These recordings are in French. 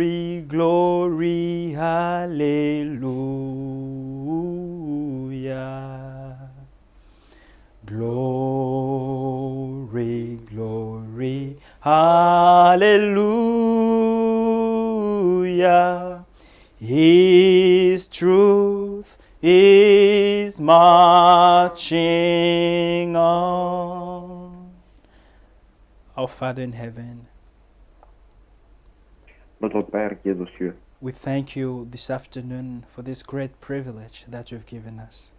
Glory, glory, hallelujah. Glory, glory, hallelujah. His truth is marching on. Our Father in heaven, Notre Père qui es aux cieux, we thank you this afternoon for this great privilege that you've given us.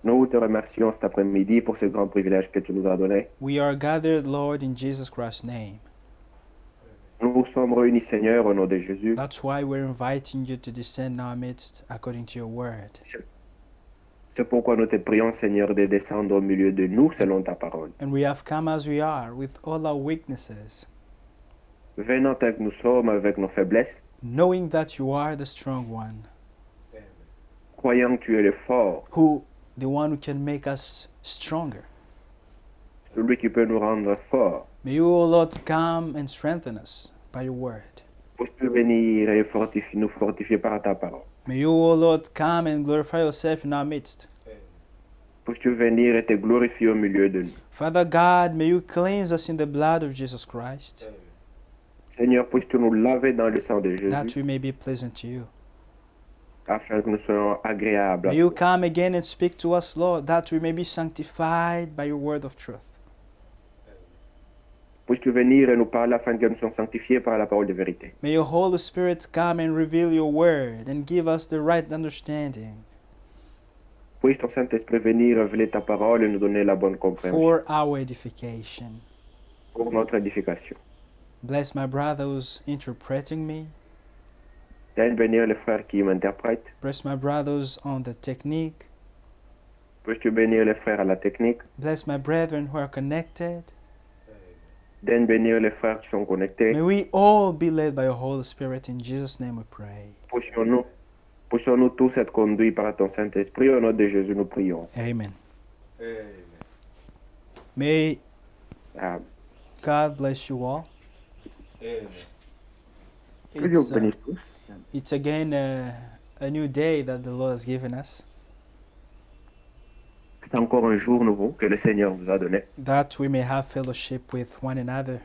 nous te remercions cet après-midi pour ce grand privilège que tu nous as donné. We are gathered, Lord, in Jesus Christ's name. Nous sommes réunis, Seigneur, au nom de Jésus. That's why we're inviting you to descend in our midst according to your word. C'est pourquoi nous te prions, Seigneur, de descendre au milieu de nous selon ta parole. And we have come as we are with all our weaknesses, Venant tel que nous sommes avec nos faiblesses, knowing that you are the strong one, croyant que tu es le fort, the one who can make us stronger. celui qui peut nous rendre forts. May you, O Lord, come and strengthen us by your word. Puisses-tu venir et nous fortifier par ta parole. May you, O Lord, come and glorify yourself in our midst. Puisses-tu venir et te glorifier au milieu de nous. Father God, may you cleanse us in the blood of Jesus Christ, Seigneur, puisses-tu nous laver dans le sang de that Jésus, we may be pleasant to you. afin que nous soyons agréables à May you toi. come again and speak to us, Lord, that we may be sanctified by your word of truth. Puisses-tu venir et nous parler afin que nous soyons sanctifiés par la parole de vérité. May your Holy Spirit come and reveal your word and give us the right understanding Puisse ton Saint-Esprit venir révéler ta parole et nous donner la bonne compréhension for our edification. pour notre édification. Bless my brother who's interpreting me. Viens bénir les frères qui m'interprètent. Bless my brothers on the technique. Puisses-tu bénir les frères à la technique. Bless my brethren who are connected. Viens bénir les frères qui sont connectés. May we all be led by your Holy Spirit. In Jesus' name we pray. Puissions-nous tous être conduits par ton Saint-Esprit. Au nom de Jésus, nous prions. Amen. May Amen. God bless you all. Que Dieu It's, vous bénisse tous. it's again a new day that the Lord has given us, C'est encore un jour nouveau que le Seigneur nous a donné that we may have fellowship with one another.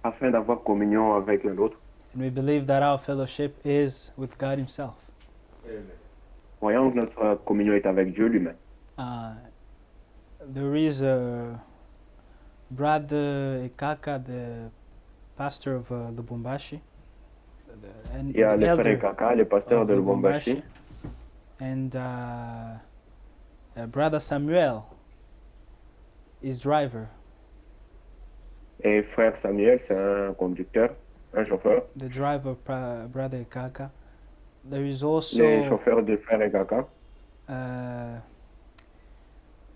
afin d'avoir communion avec l'autre. And we believe that our fellowship is with God Himself. Voyons que notre communion est avec Dieu lui-même. There is a brother Ekaka, the pastor of Lubumbashi, and Il y a the le frère elder Kaka, le pasteur of de Lubumbashi, and brother Samuel, his driver, et frère Samuel, c'est un conducteur, un chauffeur. the driver of brother Ekaka. There is also Les chauffeurs de frère Kaka,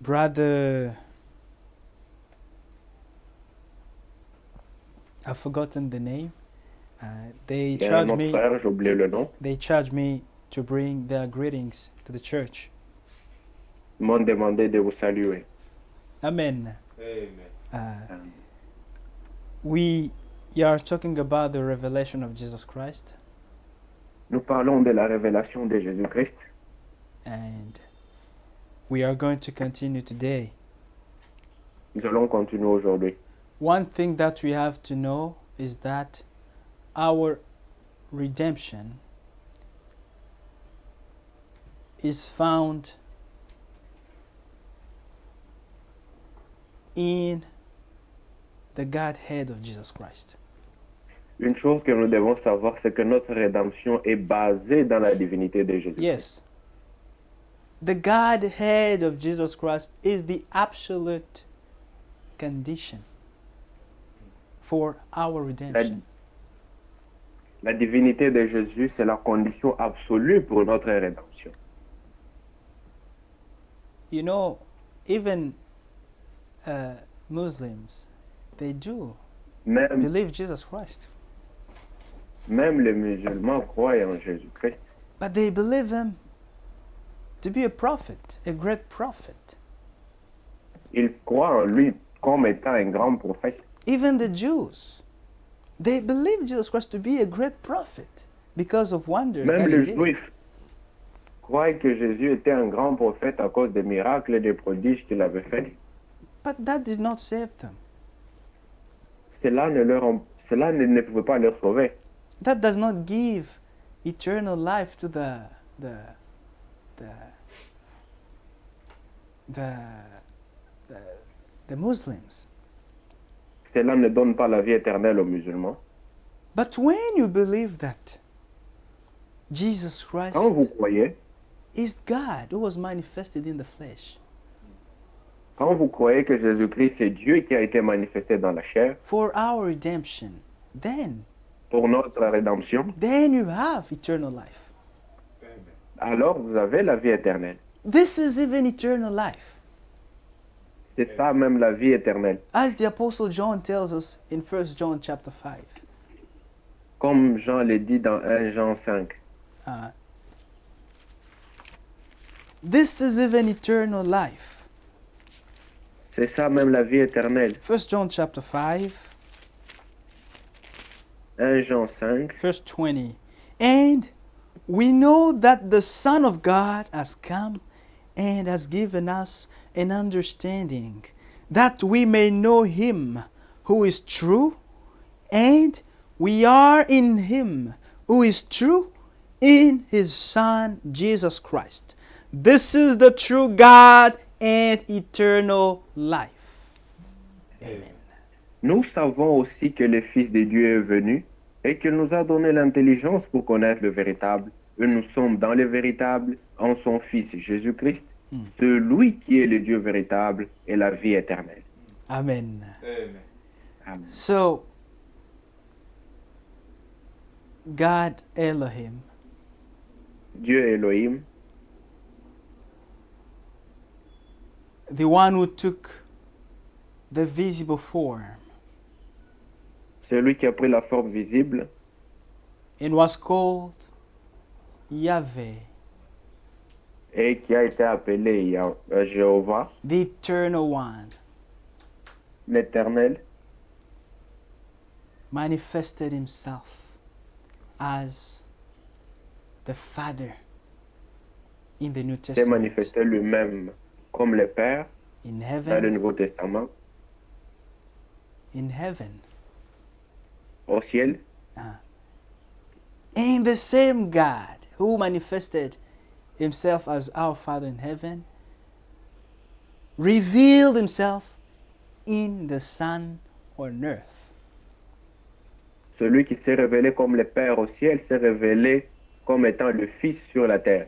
brother, I've forgotten the name. They il y a un charge autre me. frère, j'ai oublié le nom. They charge me to bring their greetings to the church. Ils m'ont demandé de vous saluer. Amen. We are talking about the revelation of Jesus Christ, Nous parlons de la révélation de Jésus-Christ and we are going to continue today. nous allons continuer aujourd'hui. One thing that we have to know is that our redemption is found in the Godhead of Jesus Christ. Une chose que nous devons savoir, c'est que notre rédemption est basée dans la divinité de Jésus. Yes. The Godhead of Jesus Christ is the absolute condition for our redemption. La divinité de Jésus, c'est la condition absolue pour notre rédemption. You know, even Muslims, they do Même, believe Jesus Christ, même les musulmans croient en Jésus-Christ. but they believe him to be a prophet, a great prophet. Ils croient en lui comme étant un grand prophète. Even the Jews, They believed Jesus Christ to be a great prophet because of wonders Même that he les did. Juifs croient que Jésus était un grand prophète à cause des miracles et des prodiges qu'il avait faits. But that did not save them. Cela ne pouvait pas leur sauver. That does not give eternal life to the the the the the, the Muslims. Cela ne donne pas la vie éternelle aux musulmans. But when you believe that Jesus Christ Quand vous croyez, is God who was manifested in the flesh quand vous croyez que Jésus-Christ c'est Dieu qui a été manifesté dans la chair for our redemption, then pour notre rédemption, you have eternal life. alors vous avez la vie éternelle. This is even eternal life. C'est ça même la vie éternelle. As the Apostle John tells us in 1 John chapter 5. Comme Jean l'a dit dans 1 Jean 5. This is even eternal life. C'est ça même la vie éternelle. 1 John chapter 5, 1 Jean 5. verse 20. And we know that the Son of God has come and has given us an understanding, that we may know him who is true, and we are in him who is true, in his Son Jesus Christ. This is the true God and eternal life. Amen. Nous savons aussi que le Fils de Dieu est venu et qu'il nous a donné l'intelligence pour connaître le véritable. Et nous sommes dans le véritable en son Fils Jésus-Christ, celui qui est le Dieu véritable et la vie éternelle. Amen. Amen. Amen. So, God Elohim Dieu Elohim, the one who took the visible form celui qui a pris la forme visible and was called Yahweh, et qui a été appelé Jéhovah, the Eternal One, l'Éternel, manifested himself as the Father in the New s'est Testament, manifesté lui-même comme le Père in dans le heaven, Nouveau Testament, in heaven. au ciel, And the same God who manifested himself as our Father in heaven revealed himself in the Son on earth. celui qui s'est révélé comme le Père au ciel s'est révélé comme étant le Fils sur la terre.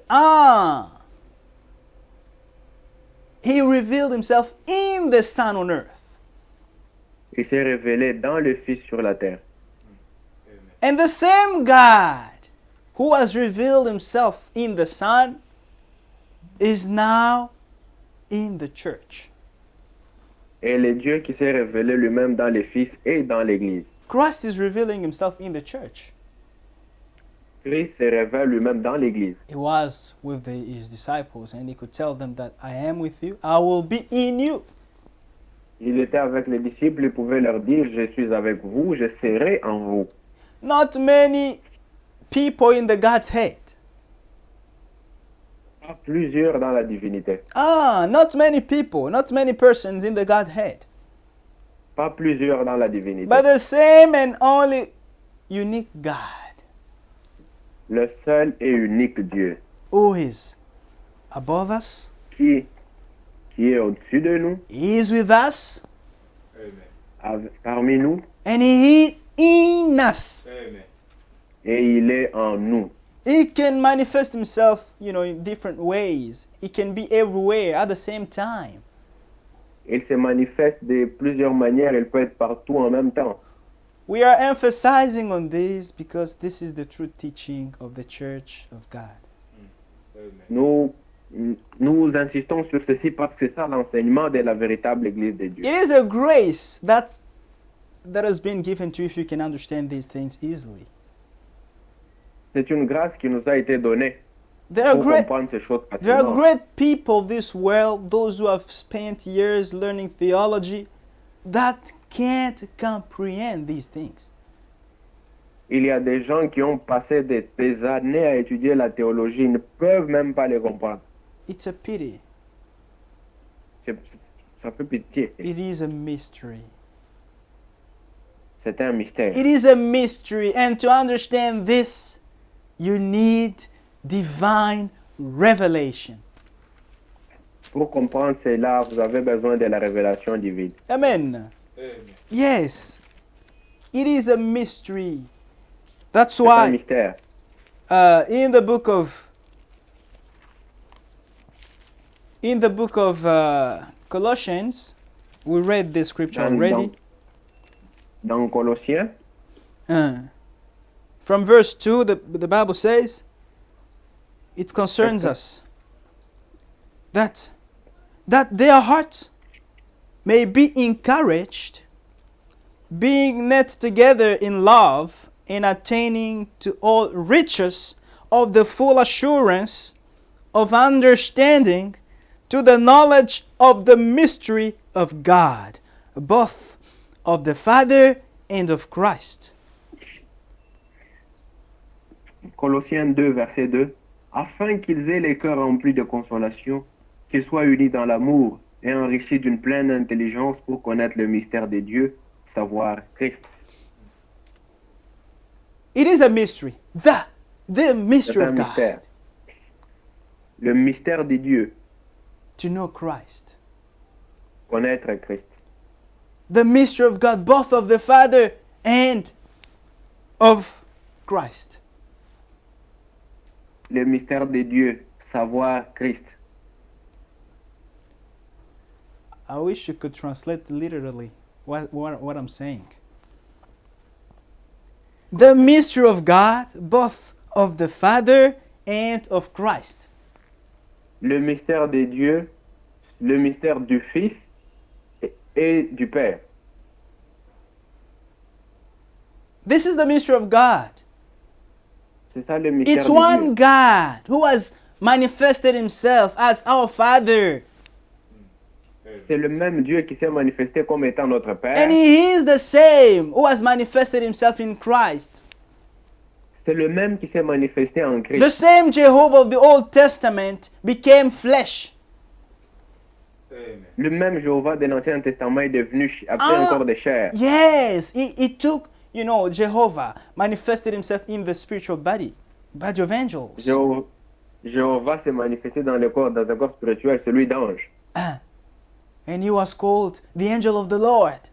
He revealed himself in the Son on earth. Il s'est révélé dans le Fils sur la terre. And the same God who has revealed himself in the Son is now in the church. Et le Dieu qui s'est révélé lui-même dans le Fils et dans l'Église. Christ is revealing himself in the church. Christ se révèle lui-même dans l'Église. He was with his disciples and he could tell them that I am with you, I will be in you. Il était avec les disciples, il pouvait leur dire, je suis avec vous, je serai en vous. Not many people in the Godhead. Pas plusieurs dans la divinité. Not many people, not many persons in the Godhead. Pas plusieurs dans la divinité. But the same and only unique God Le seul et unique Dieu who is above us, qui est au-dessus de nous, He is with us, Amen. parmi nous, and He is in us. Amen. et il est en nous. He can manifest Himself, in different ways. He can be everywhere at the same time. Il se manifeste de plusieurs manières, il peut être partout en même temps. We are emphasizing on this because this is the true teaching of the Church of God. Amen. Nous insistons sur ceci parce que c'est ça l'enseignement de la véritable Église de Dieu. It is a grace that has been given to you if you can understand these things easily. C'est une grâce qui nous a été donnée There are pour great comprendre ces choses There are facilement. great people this world, those who have spent years learning theology, that can't comprehend these things. Il y a des gens qui ont passé des années à étudier la théologie, ils ne peuvent même pas les comprendre. It's a pity. C'est- Ça fait pitié. It is a mystery. C'est un mystère. It is a mystery. And to understand this, you need divine revelation. Pour comprendre cela, vous avez besoin de la révélation divine. Amen. Amen. Yes. It is a mystery. That's C'est un why mystère. in the book of Colossians, we read this scripture already. Dans Colossiens, From verse 2, the Bible says, it concerns us that their hearts may be encouraged, being knit together in love, and attaining to all riches of the full assurance of understanding, to the knowledge of the mystery of God, both of the Father and of Christ. Colossiens 2, verset 2, afin qu'ils aient les cœurs remplis de consolation, qu'ils soient unis dans l'amour et enrichis d'une pleine intelligence pour connaître le mystère de Dieu, savoir Christ. It is a mystery. The C'est mystery un of God. mystère. Le mystère de Dieu, To know Christ. connaître Christ. The mystery of God, both of the Father and of Christ. Le mystère de Dieu, savoir Christ. I wish you could translate literally what I'm saying. The mystery of God, both of the Father and of Christ. Le mystère de Dieu, le mystère du Fils et du Père. This is the mystery of God. C'est ça le mystère It's de one Dieu. God who has manifested himself as our Father. C'est le même Dieu qui s'est manifesté comme étant notre Père. And He is the same who has manifested himself in Christ. C'est le même qui s'est manifesté en The Christ. same Jehovah of the Old Testament became flesh. Amen. Le même Jéhovah de l'Ancien Testament est devenu, a pris Ah. un corps de chair. Yes, he took, Jehovah manifested himself in the spiritual body of angels. Jéhovah s'est manifesté dans un corps spirituel, celui d'ange. And he was called the angel of the Lord.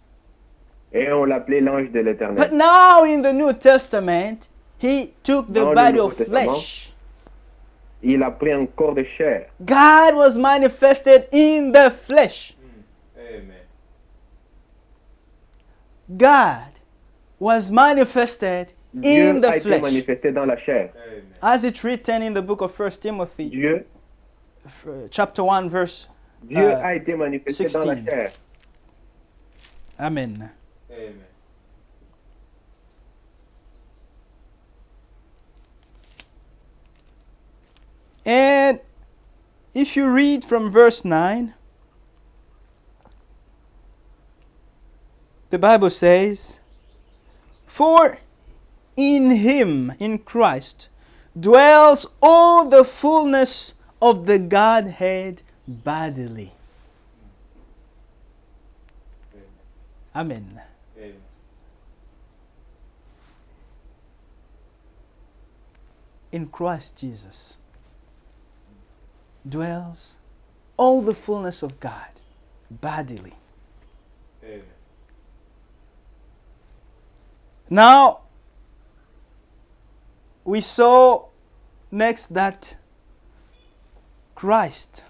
Et on l'appelait l'ange de l'Éternel. But now in the New Testament, he took the Dans le body Nouveau of Testament. flesh. Il a pris un corps de chair. God was manifested in the flesh. Amen. God was manifested Dieu in the a été flesh. manifesté dans la chair. Amen. As it's written in the book of 1 Timothy, Dieu, chapter 1, verse. Dieu a été manifesté dans la 16. chair. Amen. Amen. And if you read from verse 9, the Bible says, "For in him, in Christ, dwells all the fullness of the Godhead bodily." Amen. Amen. In Christ Jesus dwells all the fullness of God bodily. Amen. Now, we saw next that Christ,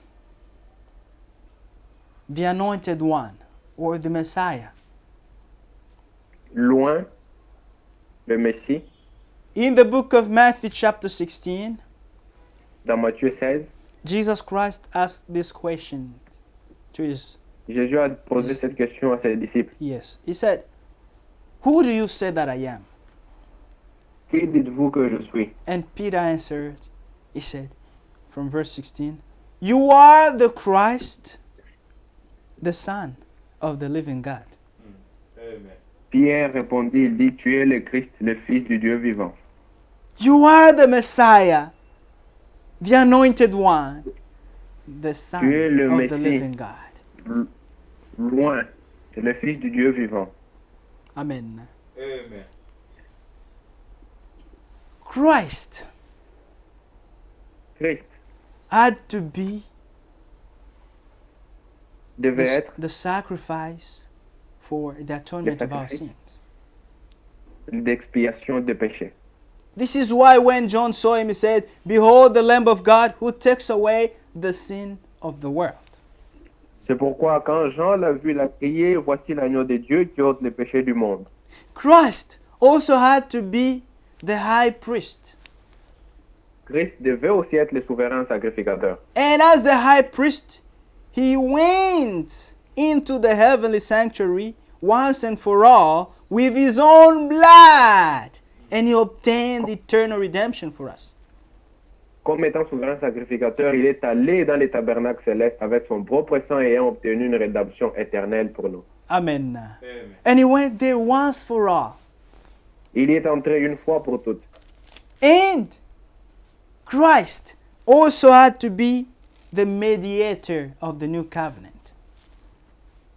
the Anointed One, or the Messiah, Loin, le Messie, in the book of Matthew chapter 16, dans Matthieu 16, Jesus Christ asked this question to his, Jésus a posé cette question à ses disciples. yes, he said, "Who do you say that I am?" Qui dites-vous que je suis? And Peter answered, he said, from verse 16, "You are the Christ, the Son of the living God." Amen. Pierre répondit, il dit, tu es le Christ, le Fils du Dieu vivant. You are the Messiah, the anointed one, the Son Tu es le of the Messie. living God. Loin, c'est le Fils du Dieu vivant. Amen. Amen. Christ Christ had to be devait être the sacrifice for the atonement of our sacrifice. sins. d'expiation de péché. This is why when John saw him, he said, "Behold the Lamb of God who takes away the sin of the world." C'est pourquoi quand Jean l'a vu, il a crié, voici l'agneau de Dieu qui ôte les péchés du monde. Christ also had to be the high priest. Christ devait aussi être le souverain sacrificateur. And as the high priest, he went into the heavenly sanctuary once and for all with his own blood. And he obtained eternal redemption for us. Comme étant souverain sacrificateur, il est allé dans les tabernacles célestes avec son propre sang et ayant obtenu une rédemption éternelle pour nous. Amen. Amen. And he went there once for all. Il y est entré une fois pour toutes. And Christ also had to be the mediator of the new covenant.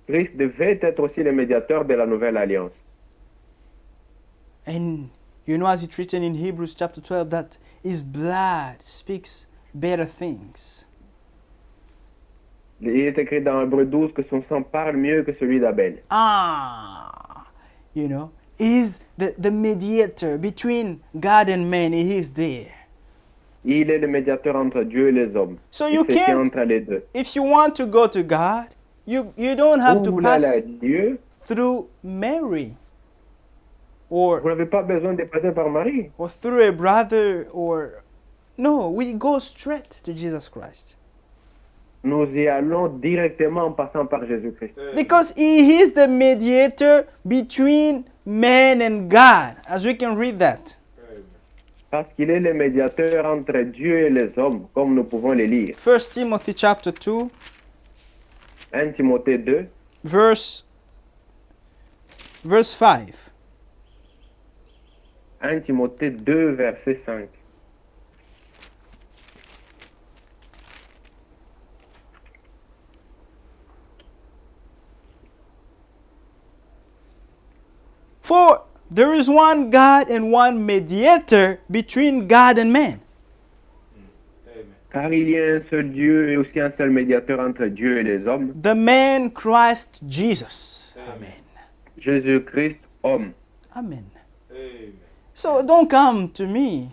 Christ devait être aussi le médiateur de la nouvelle alliance. And you know, as it's written in Hebrews chapter 12, that his blood speaks better things. Il est écrit dans Hébreux 12 que son sang parle mieux que celui d'Abel. You know, he's the mediator between God and man. He is there. Il est le médiateur entre Dieu et les hommes. So Il you se tient can't, entre les deux. if you want to go to God, you don't have to Vous voulez aller pass à Dieu, through Mary or vous n'avez pas besoin de passer par Marie. through a brother or no, we go straight to Jesus Christ. Nous y allons directement en passant par Jésus-Christ. Because he is the mediator between man and God, as we can read that. Amen. Parce qu'il est le médiateur entre Dieu et les hommes, comme nous pouvons le lire. 1 Timothy chapter 2, 1 Timothée 2, verse 5. 1 Timothée 2, verset 5. For there is one God and one mediator between God and man. Amen. Car il y a un seul Dieu et aussi un seul médiateur entre Dieu et les hommes, The man Christ Jesus. Amen. Jésus-Christ, homme. Amen. Amen. So don't come to me.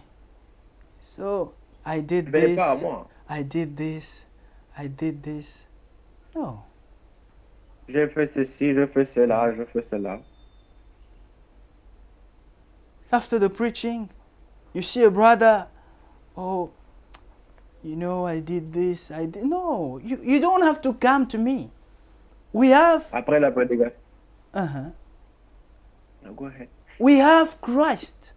So I did Venez pas à this. moi. I did this. I did this. No. J'ai fait ceci, je fais cela, je fais cela. After the preaching, you see a brother, oh, you know, I did this, I did. No, you don't have to come to me. We have, Après la prédication. uh-huh, No, go ahead. we have Christ.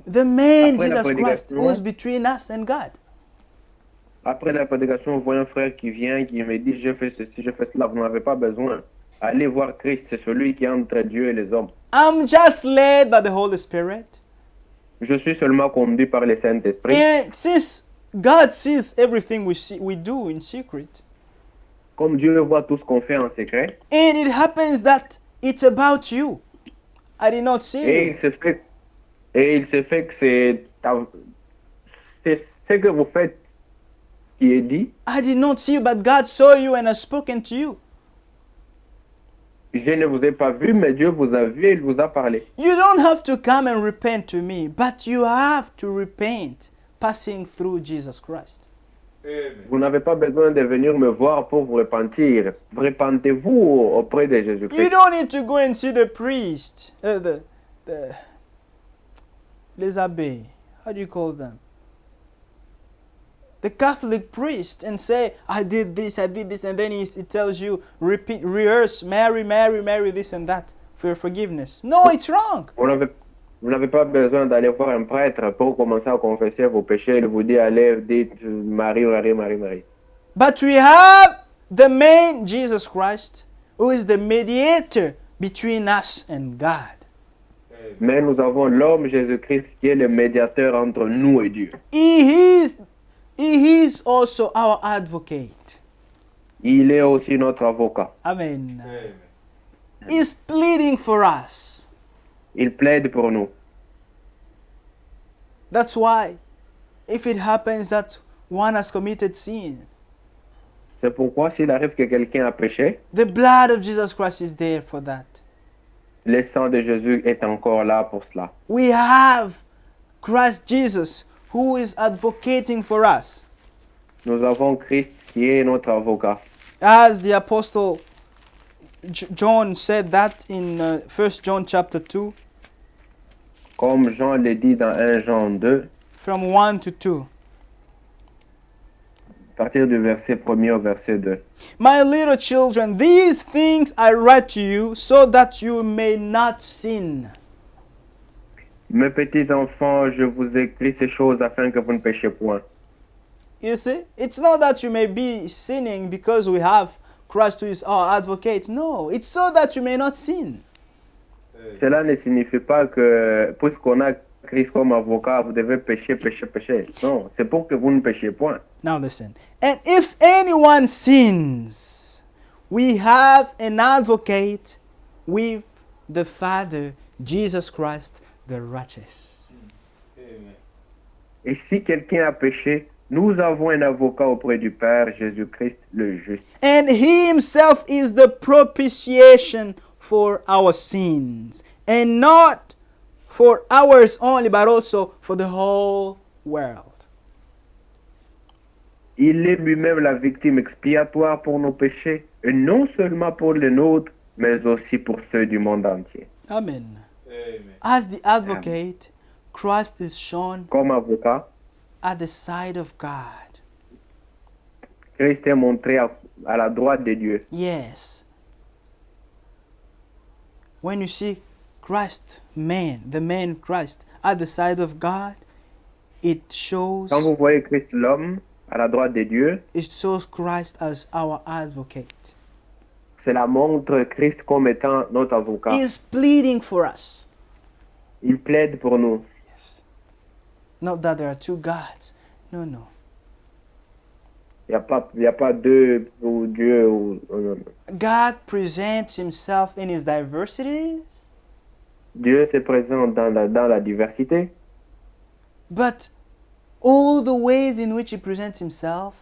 The man Après la Jesus Christ prédication. who is between us and God. Après la prédication, on voit un frère qui vient, qui me dit, je fais ceci, je fais cela. Vous n'avez pas besoin. Allez voir Christ, c'est celui qui est entre Dieu et les hommes. I'm just led by the Holy Spirit. Je suis seulement conduit par le Saint-Esprit. And since God sees everything we do in secret, Comme Dieu voit tout ce qu'on fait en secret, and it happens that it's about you. I did not see et you. il se fait que c'est ce que vous faites qui est dit. I did not see you, but God saw you and has spoken to you. Je ne vous ai pas vu, mais Dieu vous a vu et il vous a parlé. You don't have to come and repent to me, but you have to repent passing through Jesus Christ. Amen. Vous n'avez pas besoin de venir me voir pour vous repentir. Repentez-vous auprès de You Jésus-Christ. don't need to go and see the priest, les abbés. How do you call them? The Catholic priest, and say, I did this, and then he tells you, repeat, rehearse, marry this and that for your forgiveness. No, it's wrong. Vous n'avez pas besoin d'aller voir un prêtre pour commencer à confesser vos péchés. Il vous dit, allez, dites Marie, Marie, Marie, Marie. But we have the man, Jesus Christ, who is the mediator between us and God. Amen. Mais nous avons l'homme Jésus-Christ qui est le médiateur entre nous et Dieu. He is also our advocate. Il est aussi notre avocat. Amen. Amen. He's pleading for us. Il plaide pour nous. That's why, if it happens that one has committed sin, C'est pourquoi s'il arrive que quelqu'un a péché, the blood of Jesus Christ is there for that. le sang de Jésus est encore là pour cela. We have Christ Jesus who is advocating for us. Nous avons Christ qui est notre avocat. As the apostle John said that in 1 John chapter 2, Comme Jean le dit dans 1 Jean 2, from 1 to 2. à partir du verset 1er au verset 2. My little children, these things I write to you so that you may not sin. Mes petits enfants, je vous écris ces choses afin que vous ne péchiez point. You see, it's not that you may be sinning because we have Christ who is our advocate. No, it's so that you may not sin. Cela ne signifie pas que, puisqu'on a Christ comme avocat, vous devez pécher, pécher, pécher. Non, c'est pour que vous ne péchiez point. Now listen. And if anyone sins, we have an advocate with the Father, Jesus Christ, the righteous. Amen. Et si quelqu'un a péché, nous avons un avocat auprès du Père, Jésus-Christ le juste. And he himself is the propitiation for our sins, and not for ours only, but also for the whole world. Il est lui-même la victime expiatoire pour nos péchés, et non seulement pour les nôtres, mais aussi pour ceux du monde entier. Amen. Amen. As the advocate, Christ is shown Comme avocat, at the side of God. Christ est montré à la droite de Dieu. Yes. When you see Christ, man, the man Christ, at the side of God, it shows Quand vous voyez Christ l'homme à la droite de Dieu, Christ as our advocate. cela montre Christ comme étant notre avocat. He is pleading for us. Il plaide pour nous. Yes. Not that there are two gods. No, no. Il n'y a pas deux ou Dieu ou God presents himself in his diversities, Dieu se présente dans la diversité, but all the ways in which he presents himself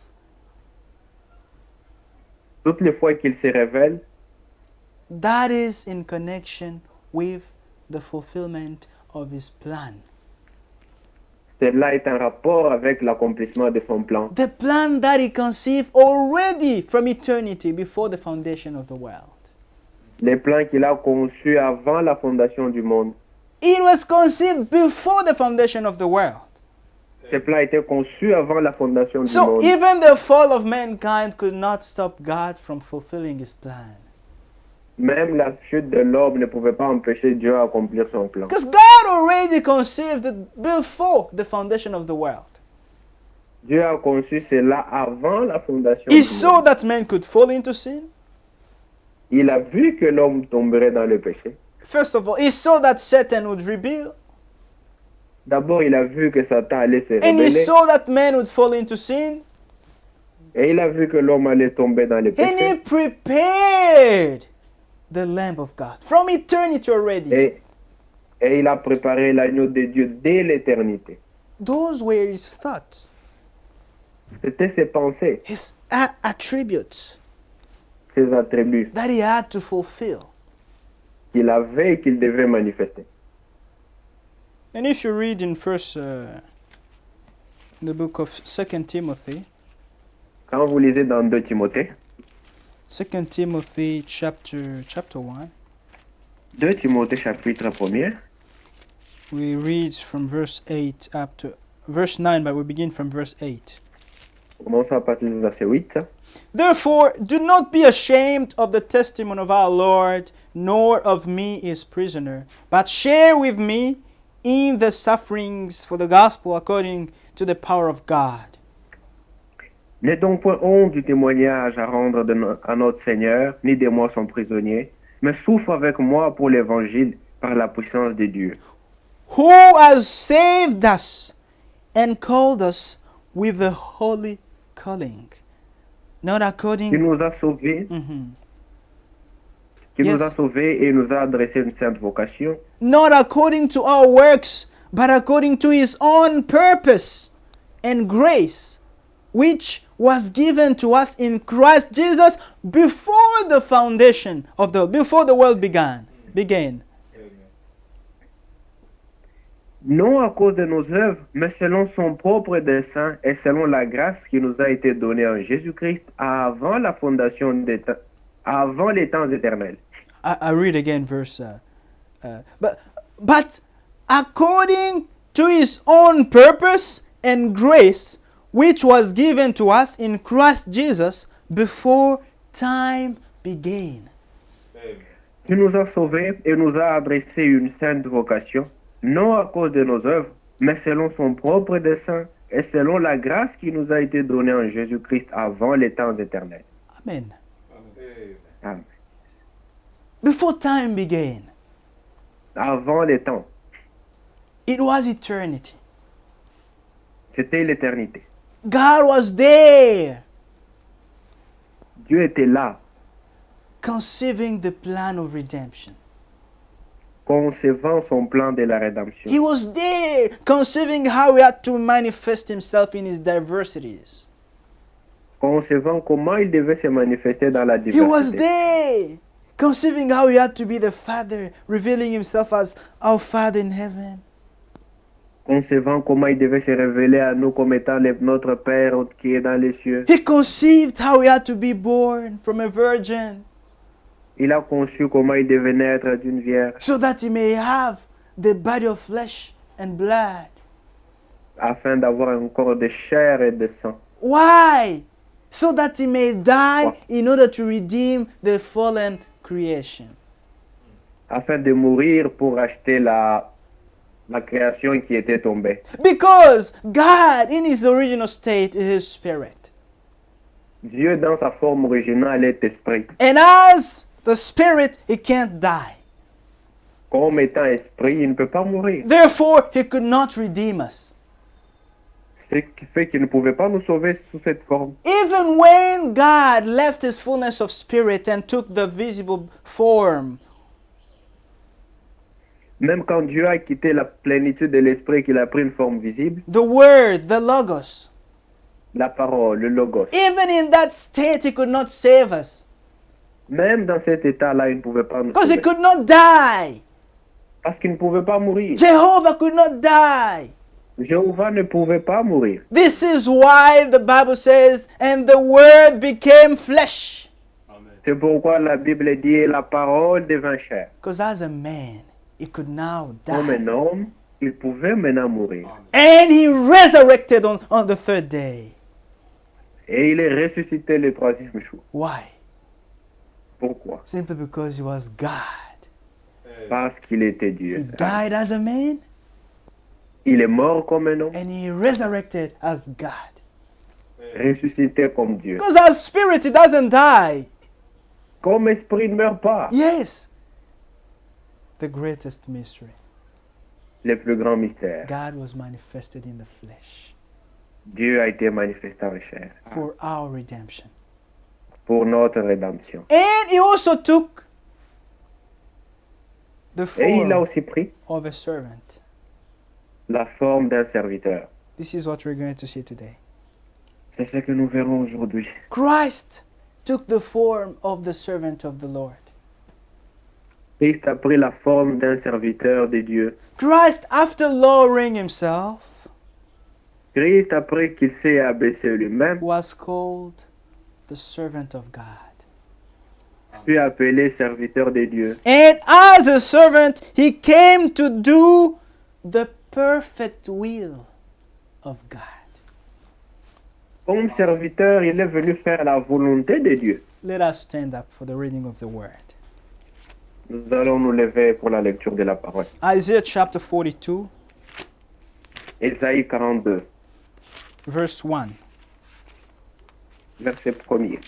toutes les fois qu'il se révèle, that is in connection with the fulfillment of his plan. cela est en rapport avec l'accomplissement de son plan. The plan that he conceived already from eternity before the foundation of the world. Les plans qu'il a conçus avant la fondation du monde. It was conceived before the foundation of the world. Ces plans étaient conçus avant la fondation du So monde. even the fall of mankind could not stop God from fulfilling his plan. Même la chute de l'homme ne pouvait pas empêcher Dieu d'accomplir son plan. Because God already conceived it before the foundation of the world. Dieu a conçu cela avant la fondation He du saw monde. that man could fall into sin. Il a vu que l'homme tomberait dans le péché. First of all, he saw that Satan would rebel. D'abord, il a vu que Satan allait se And he révéler. saw that man would fall into sin. Et il a vu que l'homme allait tomber dans le And he péché. prepared the Lamb of God from eternity already. Et il a préparé l'agneau de Dieu dès l'éternité. Those were his thoughts, C'était ses pensées, his attributes ses attributs that he had to fulfill. qu'il avait et qu'il devait manifester. And if you read in the book of 2 Timothy, Quand vous lisez dans 2 Timothée, 2 Timothy chapter 1, 2 Timothée chapitre 1er, we read from verse 8 up to verse 9, but we begin from verse 8. commençons à partir du verset 8. Therefore, do not be ashamed of the testimony of our Lord, nor of me his prisoner, but share with me in the sufferings for the gospel according to the power of God. N'aie donc point honte du témoignage à rendre à notre Seigneur, ni de moi son prisonnier, mais souffre avec moi pour l'évangile par la puissance de Dieu, who has saved us and called us with a holy calling, not qui according. nous a sauvés, Mhm. qui Yes. nous a sauvés et nous a adressé une sainte vocation, Not according to our works, but according to his own purpose and grace, which was given to us in Christ Jesus before the foundation of before the world began. Amen. non à cause de nos œuvres, mais selon son propre dessein et selon la grâce qui nous a été donnée en Jésus-Christ avant la fondation des temps, avant les temps éternels. I read again verse. But according to his own purpose and grace, which was given to us in Christ Jesus before time began. Amen. Qui nous a sauvés et nous a adressé une sainte vocation, non à cause de nos œuvres, mais selon son propre dessein et selon la grâce qui nous a été donnée en Jésus-Christ avant les temps éternels. Amen. Amen. Amen. Before time began, Avant les temps, it was eternity. c'était l'éternité. God was there Dieu était là, conceiving the plan of redemption. concevant son plan de la rédemption. He was there conceiving how he had to manifest himself in his diversities. Concevant comment il devait se manifester dans la He was diversité. there conceiving how he had to be the Father, revealing himself as our Father in heaven. Concevant comment il devait se révéler à nous comme étant notre Père qui est dans les cieux. He conceived how he had to be born from a virgin Il a conçu comment il devait naître d'une vierge so that he may have the body of flesh and blood. afin d'avoir un corps de chair et de sang. Why? So that he may die in order to redeem the fallen creation. Afin de mourir pour acheter la création qui était tombée. Because God, in his original state, is his spirit. Dieu, dans sa forme originale, est esprit. And as the spirit, he can't die. Comme étant esprit, il ne peut pas mourir. Therefore, he could not redeem us. Ce qui fait qu'il ne pouvait pas nous sauver sous cette forme. Even when God left his fullness of spirit and took the visible form, Même quand Dieu a quitté la plénitude de l'esprit, qu'il a pris une forme visible, the word, the logos, la parole, le logos. even in that state, he could not save us. Même dans cet état-là, il ne pouvait pas nous Because he sauver. could not die. Parce qu'il ne pouvait pas mourir. Jehovah could not die. Jéhovah ne pouvait pas mourir. This is why the Bible says, and the word became flesh. Amen. C'est pourquoi la Bible dit, la parole devint chair. Because as a man, he could now Comme die. un homme, il pouvait maintenant mourir. And he resurrected on the third day. Et il est ressuscité le troisième jour. Why? Pourquoi? Simply because he was God. Amen. Parce qu'il était He Dieu. died as a man Il est mort comme un homme, and he resurrected as God. ressuscité comme Dieu. Because as spirit, he doesn't die. Comme esprit ne meurt pas. Yes. The greatest mystery. Le plus grand mystère. God was manifested in the flesh Dieu a été manifesté en chair for our redemption. pour notre rédemption. And he also took the Et il a form aussi pris of a servant. la forme d'un serviteur. This is what we're going to see today. C'est ce que nous verrons aujourd'hui. Christ took the form of the servant of the Lord. Christ a pris la forme d'un serviteur de Dieu. Christ, after lowering himself, Christ, après qu'il s'est abaissé lui-même, was called the servant of God. fut appelé serviteur de Dieu. And as a servant, he came to do the perfect will of God. Comme serviteur, il est venu faire la volonté de Dieu. Let us stand up for the reading of the word. Nous allons nous lever pour la lecture de la parole. Isaiah chapter 42, Ésaïe 42, verse 1. verset 1er.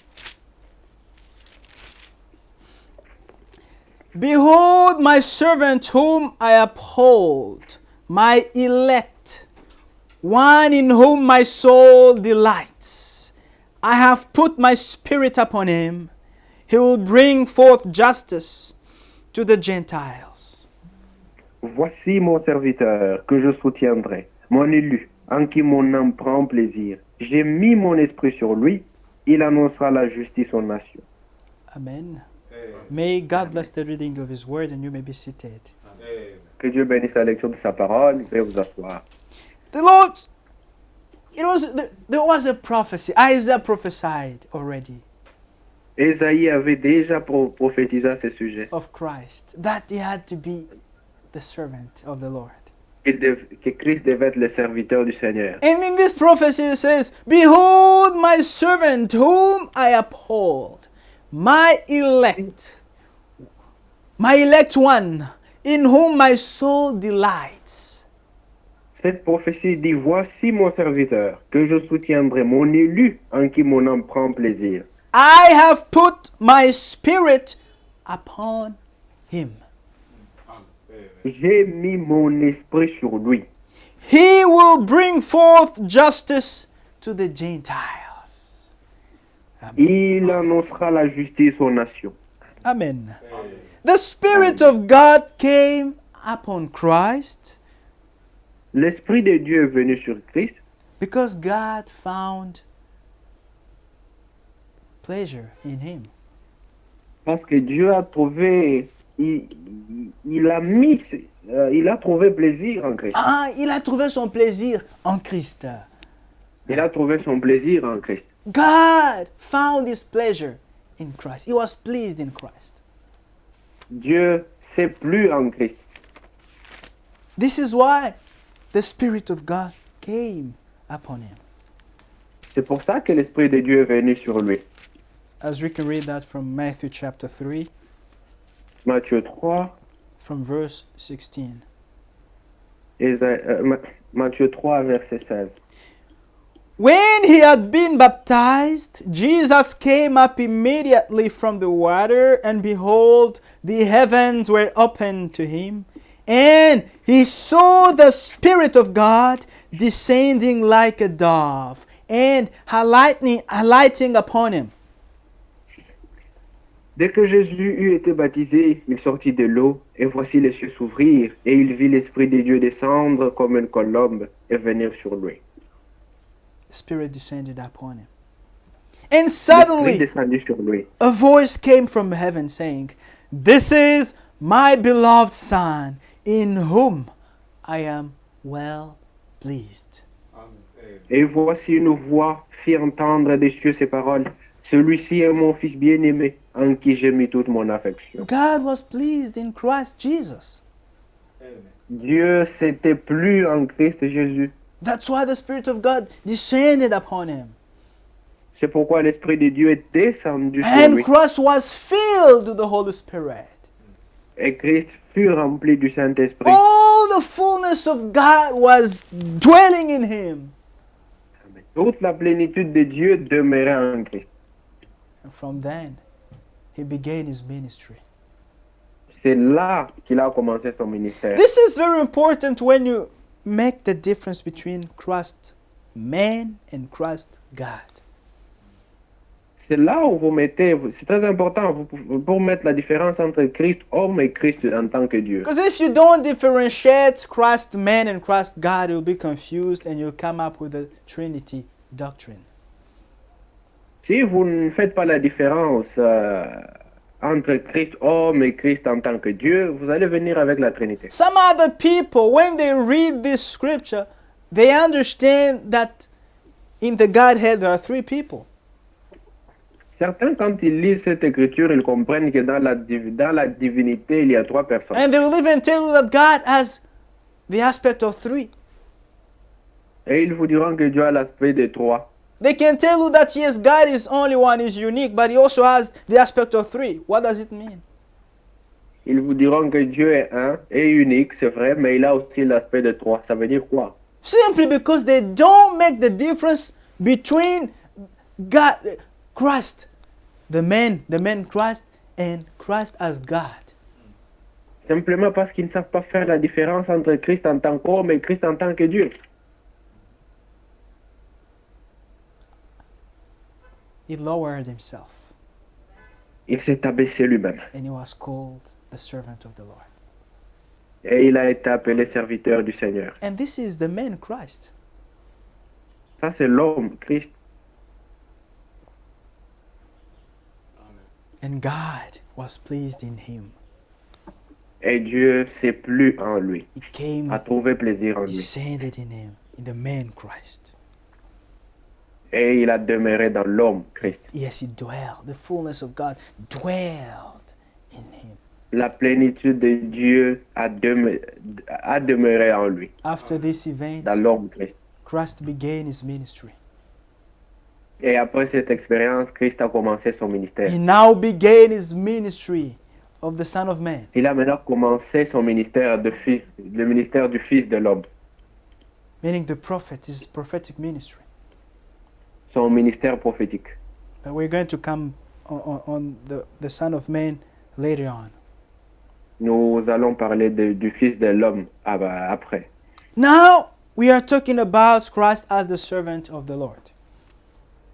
Behold my servant whom I uphold, my elect, one in whom my soul delights. I have put my spirit upon him. He will bring forth justice to the Gentiles. Voici mon serviteur que je soutiendrai, mon élu, en qui mon âme prend plaisir. J'ai mis mon esprit sur lui, il annoncera la justice aux nations. Amen. Amen. May God bless the reading of his word, and you may be seated. Amen. Que Dieu bénisse la lecture de sa parole, veuillez vous asseoir. The Lord, there was a prophecy. Isaiah prophesied already Ésaïe avait déjà prophétisé à ce sujet, of Christ, that he had to be the servant of the Lord. que Christ devait être le serviteur du Seigneur. And in this prophecy it says, Behold my servant whom I uphold, my elect one, in whom my soul delights. Cette prophétie dit, voici mon serviteur, que je soutiendrai, mon élu, en qui mon âme prend plaisir. I have put my spirit upon him. Amen. J'ai mis mon esprit sur lui. He will bring forth justice to the Gentiles. Il annoncera la justice aux nations. Amen. Amen. The Spirit of God came upon Christ L'Esprit de Dieu est venu sur Christ because God found pleasure in him. parce que Dieu a trouvé, il a trouvé plaisir en Christ. Il a trouvé son plaisir en Christ. Il a trouvé son plaisir en Christ. God found his pleasure in Christ. He was pleased in Christ. Dieu s'est plu en Christ. This is why the Spirit of God came upon him. C'est pour ça que l'Esprit de Dieu est venu sur lui. As we can read that from Matthew chapter 3, Matthieu 3, from verse 16. Matthieu 3, verset 16. When he had been baptized, Jesus came up immediately from the water, and behold, the heavens were opened to him, and he saw the Spirit of God descending like a dove, and alighting upon him. Dès que Jésus eut été baptisé, il sortit de l'eau, et voici les cieux s'ouvrirent, et il vit l'Esprit de Dieu descendre comme une colombe et venir sur lui. The Spirit descended upon him. And L'Esprit suddenly, descendit sur lui. a voice came from heaven saying, This is my beloved Son, in whom I am well pleased. Amen. Et voici une voix fit entendre des cieux ces paroles. Celui-ci est mon Fils bien-aimé, en qui j'ai mis toute mon affection. God was pleased in Christ Jesus. Amen. Dieu s'était plu en Christ Jésus. That's why the Spirit of God descended upon him. C'est pourquoi l'Esprit de Dieu est descendu sur And lui. Christ was filled with the Holy Spirit. Et Christ fut rempli du Saint-Esprit. All the fullness of God was dwelling in him. Toute la plénitude de Dieu demeurait en Christ. And from then, he began his ministry. C'est là qu'il a commencé son ministère. This is very important when you make the difference between Christ man and Christ God. C'est là où vous mettez, c'est très important pour mettre la différence entre Christ homme et Christ en tant que Dieu. Because if you don't differentiate Christ man and Christ God, you'll be confused and you'll come up with a Trinity doctrine. Si vous ne faites pas la différence entre Christ homme et Christ en tant que Dieu, vous allez venir avec la Trinité. Some other people, when they read this scripture, they understand that in the Godhead there are three people. Certains, quand ils lisent cette écriture, ils comprennent que dans la divinité, il y a trois personnes. And they will even tell you that God has the aspect of three. Et ils vous diront que Dieu a l'aspect de trois. They can tell you that yes, God is only one, is unique, but he also has the aspect of three. What does it mean? Ils vous diront que Dieu est un et unique, c'est vrai, mais il a aussi l'aspect de trois. Ça veut dire quoi? Simply because they don't make the difference between God, Christ, the man Christ, and Christ as God. simplement parce qu'ils ne savent pas faire la différence entre Christ en tant qu'homme et Christ en tant que Dieu. He lowered himself Il s'est abaissé lui-même and he was called the servant of the Lord. et il a été appelé serviteur du Seigneur. And this is the man Christ. Ça, c'est l'homme, Christ. Amen. And God was pleased in him. Et Dieu s'est plu en lui, He came, a trouvé plaisir en lui. descended in him, in the man Christ. Et il a demeuré dans l'homme, Christ. Yes, he dwelled. The fullness of God dwelled in him. La plénitude de Dieu a demeuré en lui, After this event, dans l'homme, Christ. Christ began his ministry. Et après cette expérience, Christ a commencé son ministère. He now began his ministry of the Son of Man. Il a maintenant commencé son ministère le ministère du Fils de l'homme, Meaning the prophet, his prophetic ministry. son ministère prophétique. But we're going to come on the Son of Man later on. Nous allons parler du Fils de l'homme après. Now we are talking about Christ as the servant of the Lord.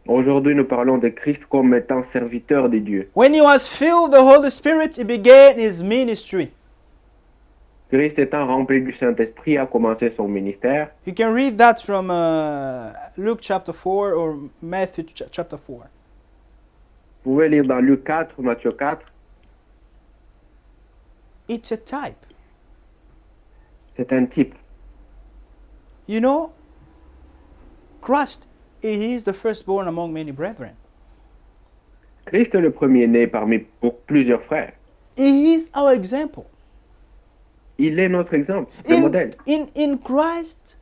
Aujourd'hui, nous parlons de Christ comme étant serviteur de Dieu. When he was filled with the Holy Spirit, he began his ministry. Christ étant rempli du Saint-Esprit a commencé son ministère. You can read that from Luke chapter 4 or Matthew chapter 4. Vous pouvez lire dans Luc 4, Matthieu 4. It's a type. C'est un type. You know, Christ, he is the firstborn among many brethren. Christ est le premier-né parmi plusieurs frères. He is our example. Il est notre exemple, le modèle. In Christ,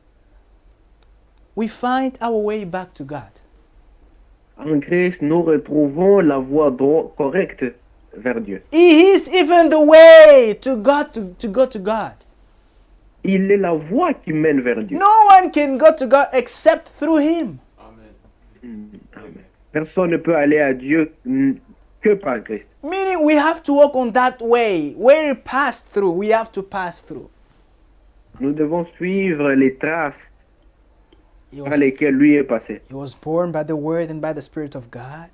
we find our way back to God. En Christ, nous retrouvons la voie correcte vers Dieu. He is even the way to God to go to God. Il est la voie qui mène vers Dieu. No one can go to God except through him. Amen. Amen. Personne ne peut aller à Dieu que par Christ. Meaning we have to walk on that way. Where he passed through, we have to pass through. Nous devons suivre les traces He par was, lesquelles lui est passé. he was born by the word and by the Spirit of God.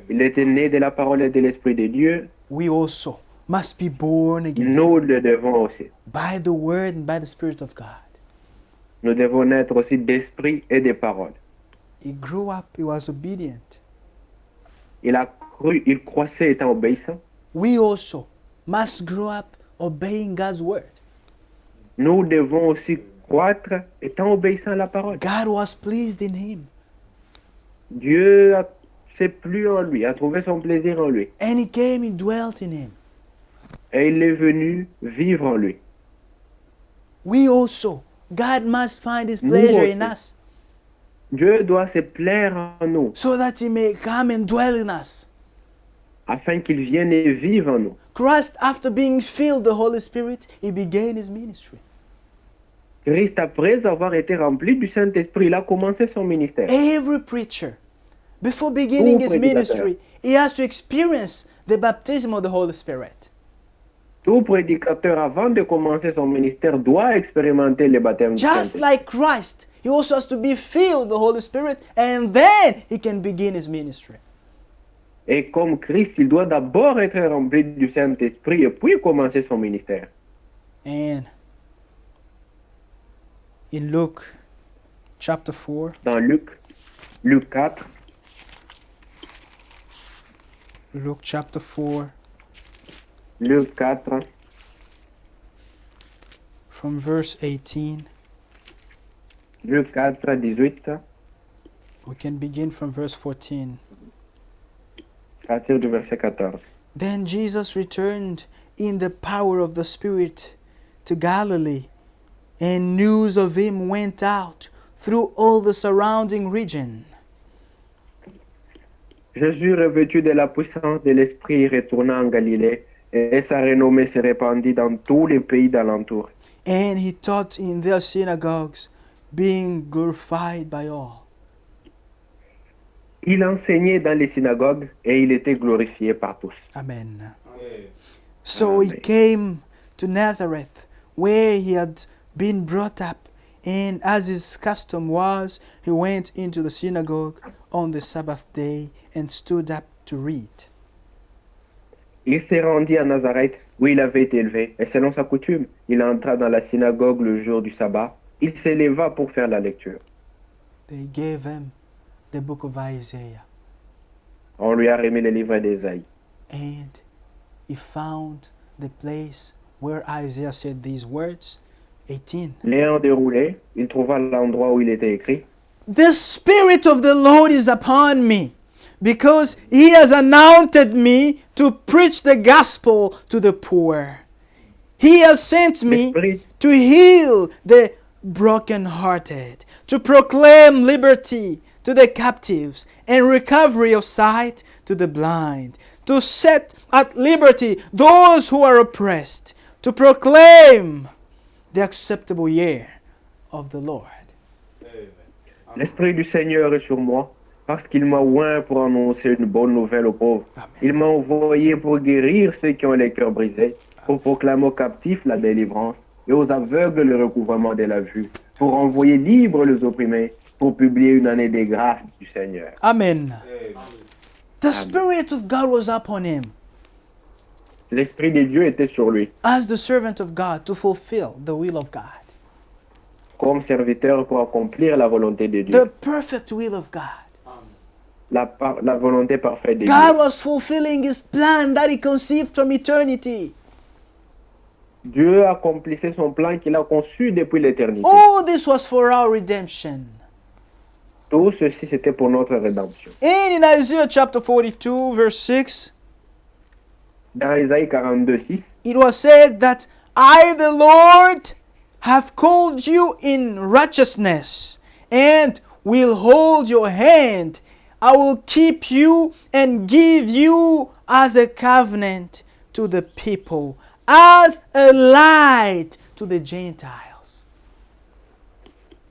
Il était né de la parole et de l'Esprit de Dieu. We also must be born again Nous le devons aussi. by the word and by the Spirit of God. Nous devons naître aussi d'esprit et de parole. He grew up, he was obedient. Il a cru, il croissait étant obéissant. We also must grow up obeying God's word. Nous devons aussi croître étant obéissants à la parole. God was pleased in him, Dieu s'est plu en lui, a trouvé son plaisir en lui. and he came, he dwelt in him. Et il est venu vivre en lui. We also, God must find his Nous pleasure in aussi. us Dieu doit se plaire en nous, so that he may come and dwell in us. afin qu'il vienne et vive en nous. Christ, after being filled with the Holy Spirit, he began his ministry. Christ, après avoir été rempli du Saint-Esprit, il a commencé son ministère. Every preacher, before beginning his prédicateur. ministry, he has to experience the baptism of the Holy Spirit. Tout prédicateur, avant de commencer son ministère, doit expérimenter le baptême du Just Saint-Esprit. like Christ, he also has to be filled with the Holy Spirit, and then he can begin his ministry. Et comme Christ, il doit d'abord être rempli du Saint-Esprit et puis commencer son ministère. And in Luke chapter 4, Dans Luc 4, Luke chapter 4, Luc 4, from verse 18, Luc 4, 18, we can begin from verse 14. à partir du verset 14. Then Jesus returned in the power of the Spirit to Galilee, and news of him went out through all the surrounding region. Jésus, revêtu de la puissance de l'Esprit, retourna en Galilée, et sa renommée se répandit dans tous les pays d'alentour. And he taught in their synagogues, being glorified by all. Il enseignait dans les synagogues et il était glorifié par tous. Amen. Amen. So he Amen. came to Nazareth, where he had been brought up. And as his custom was, he went into the synagogue on the Sabbath day and stood up to read. Il s'est rendu à Nazareth, où il avait été élevé, et selon sa coutume, il entra dans la synagogue le jour du sabbat. Il s'éleva pour faire la lecture. They gave him the book of Isaiah, On lui a remis le livre d'Ésaïe. and he found the place where Isaiah said these words. 18. L'ayant déroulé, il trouva l'endroit où il était écrit The Spirit of the Lord is upon me, because he has anointed me to preach the gospel to the poor. He has sent me L'Esprit to heal the brokenhearted, to proclaim liberty to the captives and recovery of sight to the blind, to set at liberty those who are oppressed, to proclaim the acceptable year of the Lord. Amen. L'Esprit du Seigneur est sur moi, parce qu'il m'a oint pour annoncer une bonne nouvelle aux pauvres. Amen. Il m'a envoyé pour guérir ceux qui ont les cœurs brisés, pour proclamer aux captifs la délivrance et aux aveugles le recouvrement de la vue, pour envoyer libres les opprimés, pour publier une année des grâces du Seigneur. Amen. Amen. The Spirit of God was upon him L'Esprit de Dieu était sur lui, as the servant of God to fulfill the will of God, comme serviteur pour accomplir la volonté de the Dieu, perfect will of God. la volonté parfaite de God Dieu. was fulfilling his plan that he conceived from eternity. Dieu accomplissait son plan qu'il a conçu depuis l'éternité. All this was for our redemption. Tout ceci, c'était pour notre rédemption. And in Isaiah chapter 42, verse 6, Dans Isaïe 42, 6, it was said that I, the Lord, have called you in righteousness and will hold your hand. I will keep you and give you as a covenant to the people, as a light to the Gentiles.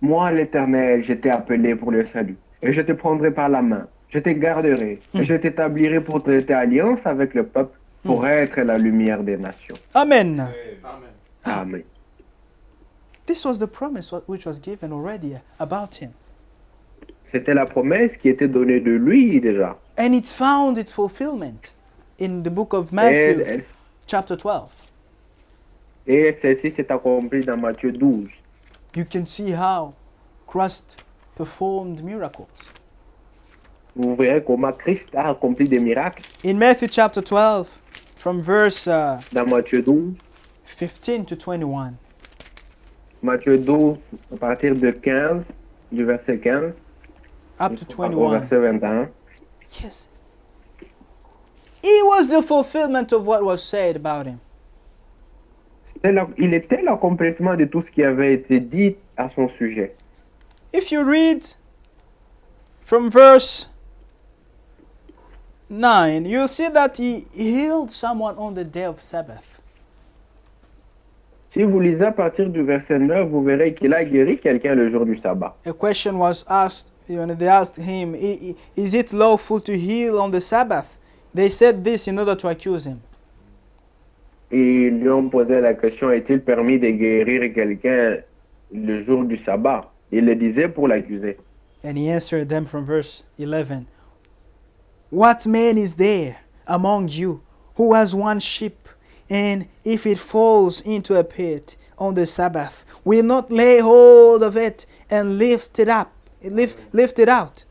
moi, l'Éternel, je t'ai appelé pour le salut, et je te prendrai par la main, je te garderai, et je t'établirai pour traiter alliance avec le peuple, pour être la lumière des nations. Amen. Amen. Amen. This was the promise which was given already about him. C'était la promesse qui était donnée de lui déjà. And it's found its fulfillment in the book of Et, Matthew, elle- chapter 12. et celle-ci s'est accomplie dans Matthieu 12. You can see how Christ performed miracles. Vous verrez comment Christ a accompli des miracles In Matthew chapter 12, from verse dans Matthieu 12. 15 to 21. Matthieu 12, à partir de 15, du verset 15 Up to au 21. verset 21. Yes. He was the fulfillment of what was said about him. Il était l'accomplissement de tout ce qui avait été dit à son sujet. If you read from verse 9, you'll see that he healed someone on the day of Sabbath. Si vous lisez à partir du verset 9, vous verrez qu'il a guéri quelqu'un le jour du sabbat. A question was asked, they asked him, is it lawful to heal on the Sabbath? They said this in order to accuse him. Et ils lui ont posé la question, est-il permis de guérir quelqu'un le jour du sabbat? Il le disait pour l'accuser. And he answered them from verse 11. What man is there among you who has one sheep, and if it falls into a pit on the Sabbath, will not lay hold of it and lift it up, lift it out?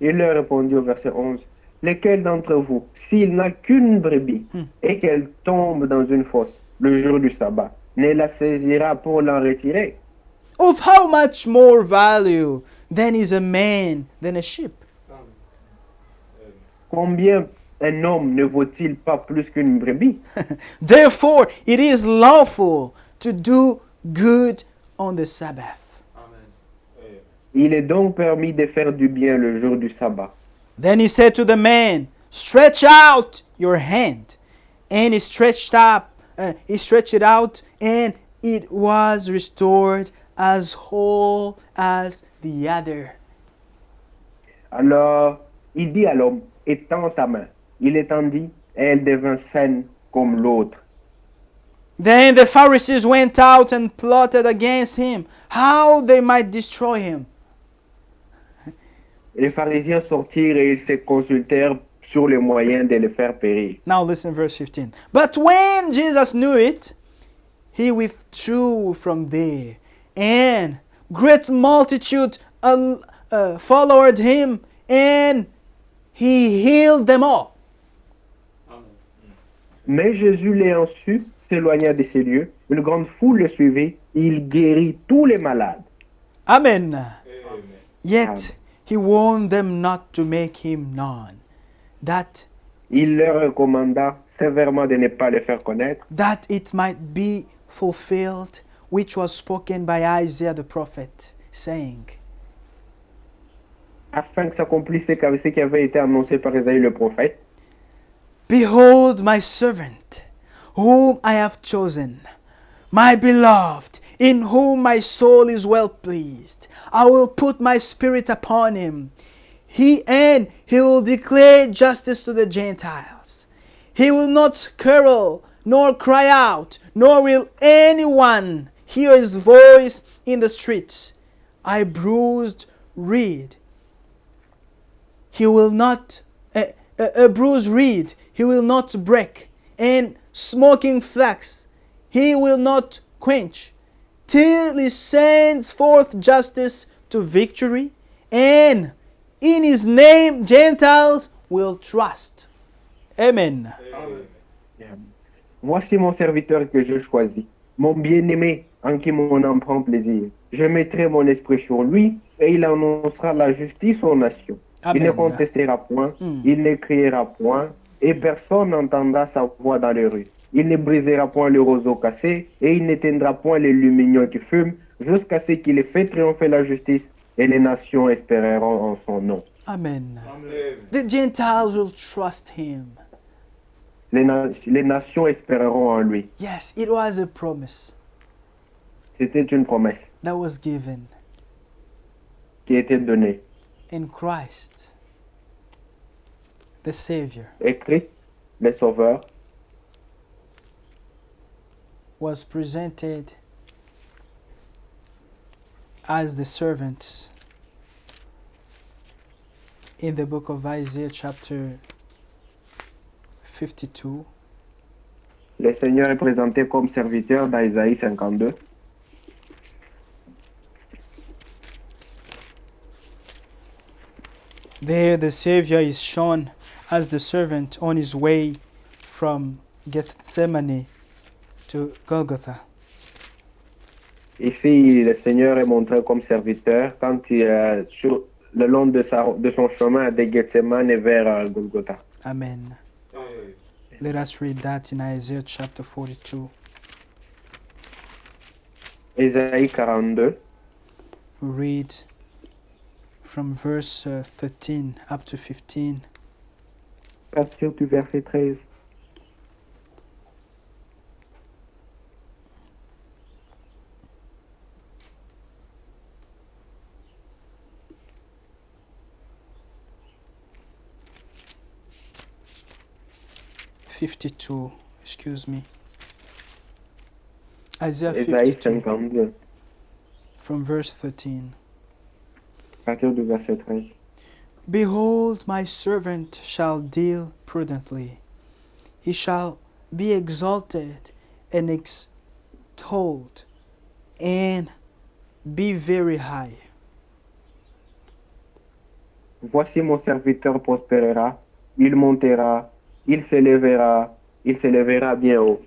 Il leur répondit au verset 11, lequel d'entre vous, s'il n'a qu'une brebis et qu'elle tombe dans une fosse le jour du sabbat, ne la saisira pour l'en retirer? Of how much more value then is a man than a sheep? Combien un homme ne vaut-il pas plus qu'une brebis? Therefore, it is lawful to do good on the Sabbath. Amen. Il est donc permis de faire du bien le jour du sabbat. Then he said to the man, stretch out your hand. And he stretched it out, and it was restored as whole as the other. Alors, il dit à l'homme, étends ta main. Il étendit, et elle devint saine comme l'autre. Then the Pharisees went out and plotted against him, how they might destroy him. Les pharisiens sortirent et ils se consultèrent sur les moyens de le faire périr. Now listen, verse 15. But when Jesus knew it, he withdrew from there, and great multitude followed him, and he healed them all. Amen. Mais Jésus, l'ayant su, s'éloigna de ces lieux. Une grande foule le suivit. Il guérit tous les malades. Amen. Amen. Yet he warned them not to make him known, that Il leur recommanda sévèrement de ne pas le faire connaître, it might be fulfilled which was spoken by Isaiah the prophet, saying, afin que s'accomplisse ce qui avait été annoncé par Isaïe le prophète. Behold my servant, whom I have chosen, my beloved, in whom my soul is well pleased. I will put my spirit upon him. He will declare justice to the Gentiles. He will not quarrel, nor cry out, nor will anyone hear his voice in the streets. I bruised reed. He will not a bruised reed he will not break, and smoking flax he will not quench, till he sends forth justice to victory, and in his name Gentiles will trust. Amen. Amen. Voici mon serviteur que je choisis, mon bien-aimé en qui mon âme prend plaisir. Je mettrai mon esprit sur lui et il annoncera la justice aux nations. Il ne Amen. contestera point, il ne criera point, et personne n'entendra sa voix dans les rues. Il ne brisera point le roseau cassé, et il n'éteindra point les lumignons qui fument, jusqu'à ce qu'il ait fait triompher la justice, et les nations espéreront en son nom. Amen. Amen. The Gentiles will trust him. Les nations espéreront en lui. Yes, it was a promise C'était une promesse that was given qui était donnée. in Christ, the Savior, Et Christ, le Sauveur, was presented as the servant in the book of Isaiah chapter 52. le Seigneur est présenté comme serviteur dans Isaïe 52. There the Savior is shown as the servant on his way from Gethsemane to Golgotha. Ici, le Seigneur est montré comme serviteur quand il sur le long de son chemin de Gethsemane vers Golgotha. Amen. Amen. Let us read that in Isaiah chapter 42. Isaïe 42, We read from verse 13 up to 15. à partir du verset 13. Excuse me. Isaiah Isaïe 52 52, from verse 13. à partir du verset 13. Behold, my servant shall deal prudently. He shall be exalted and extolled and be very high. Voici mon serviteur prospérera, il montera, il s'élèvera bien haut.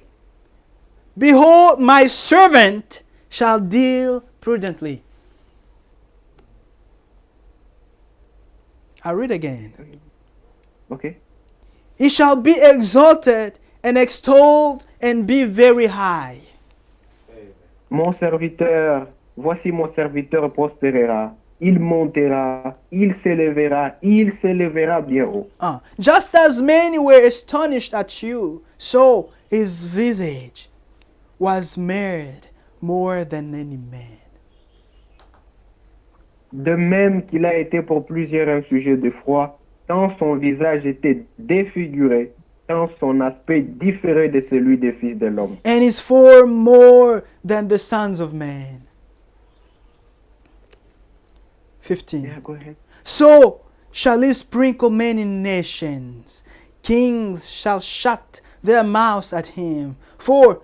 Behold, my servant shall deal prudently. I read again. Ok? He shall be exalted and extolled and be very high. Amen. Voici mon serviteur prospérera, il montera, il s'élèvera bien haut. Just as many were astonished at you, so his visage was marred more than any man. De même qu'il a été pour plusieurs un sujet de froid, tant son visage était défiguré, son aspect différé de celui des fils de l'homme. and is far more than the sons of man. 15. Yeah, go ahead. So shall he sprinkle many nations. Kings shall shut their mouths at him. For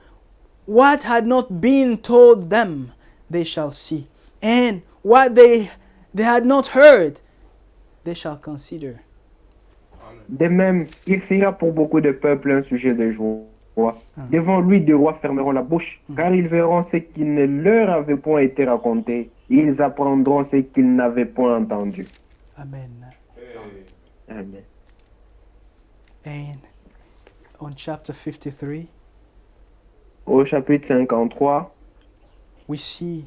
what had not been told them, they shall see. And what they had not heard, they shall consider. De même, il sera pour beaucoup de peuples un sujet de joie. Devant lui, des rois fermeront la bouche, car ils verront ce qui ne leur avait point été raconté. Ils apprendront ce qu'ils n'avaient point entendu. Amen. Amen. And on chapter 53, Au chapitre 53, we see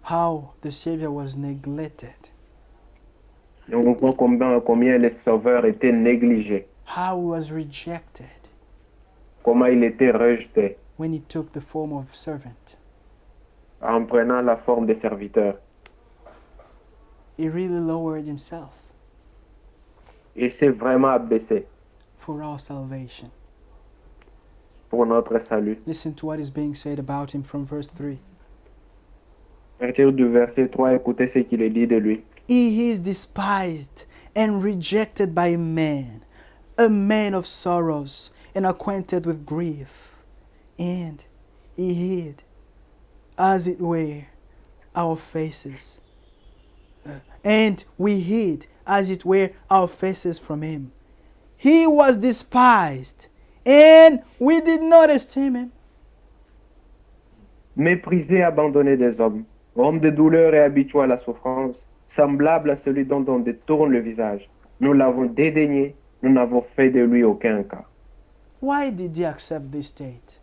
how the Savior was neglected, on voit combien le Sauveur était négligé, how he was rejected comment il était rejeté when he took the form of servant. en prenant la forme de serviteur. He really lowered himself Il s'est vraiment abaissé for our salvation. pour notre salut. Listen to what is being said about him from verse 3. À partir du verset 3, écoutez ce qu'il est dit de lui. He is despised and rejected by men, a man of sorrows and acquainted with grief. And he hid, as it were, our faces. And we hid, as it were, our faces from him. He was despised, and we did not esteem him. Méprisé, abandonné des hommes, homme de douleur et habitué à la souffrance, semblable à celui dont on détourne le visage. Nous l'avons dédaigné, nous n'avons fait de lui aucun cas. Why did he accept this state?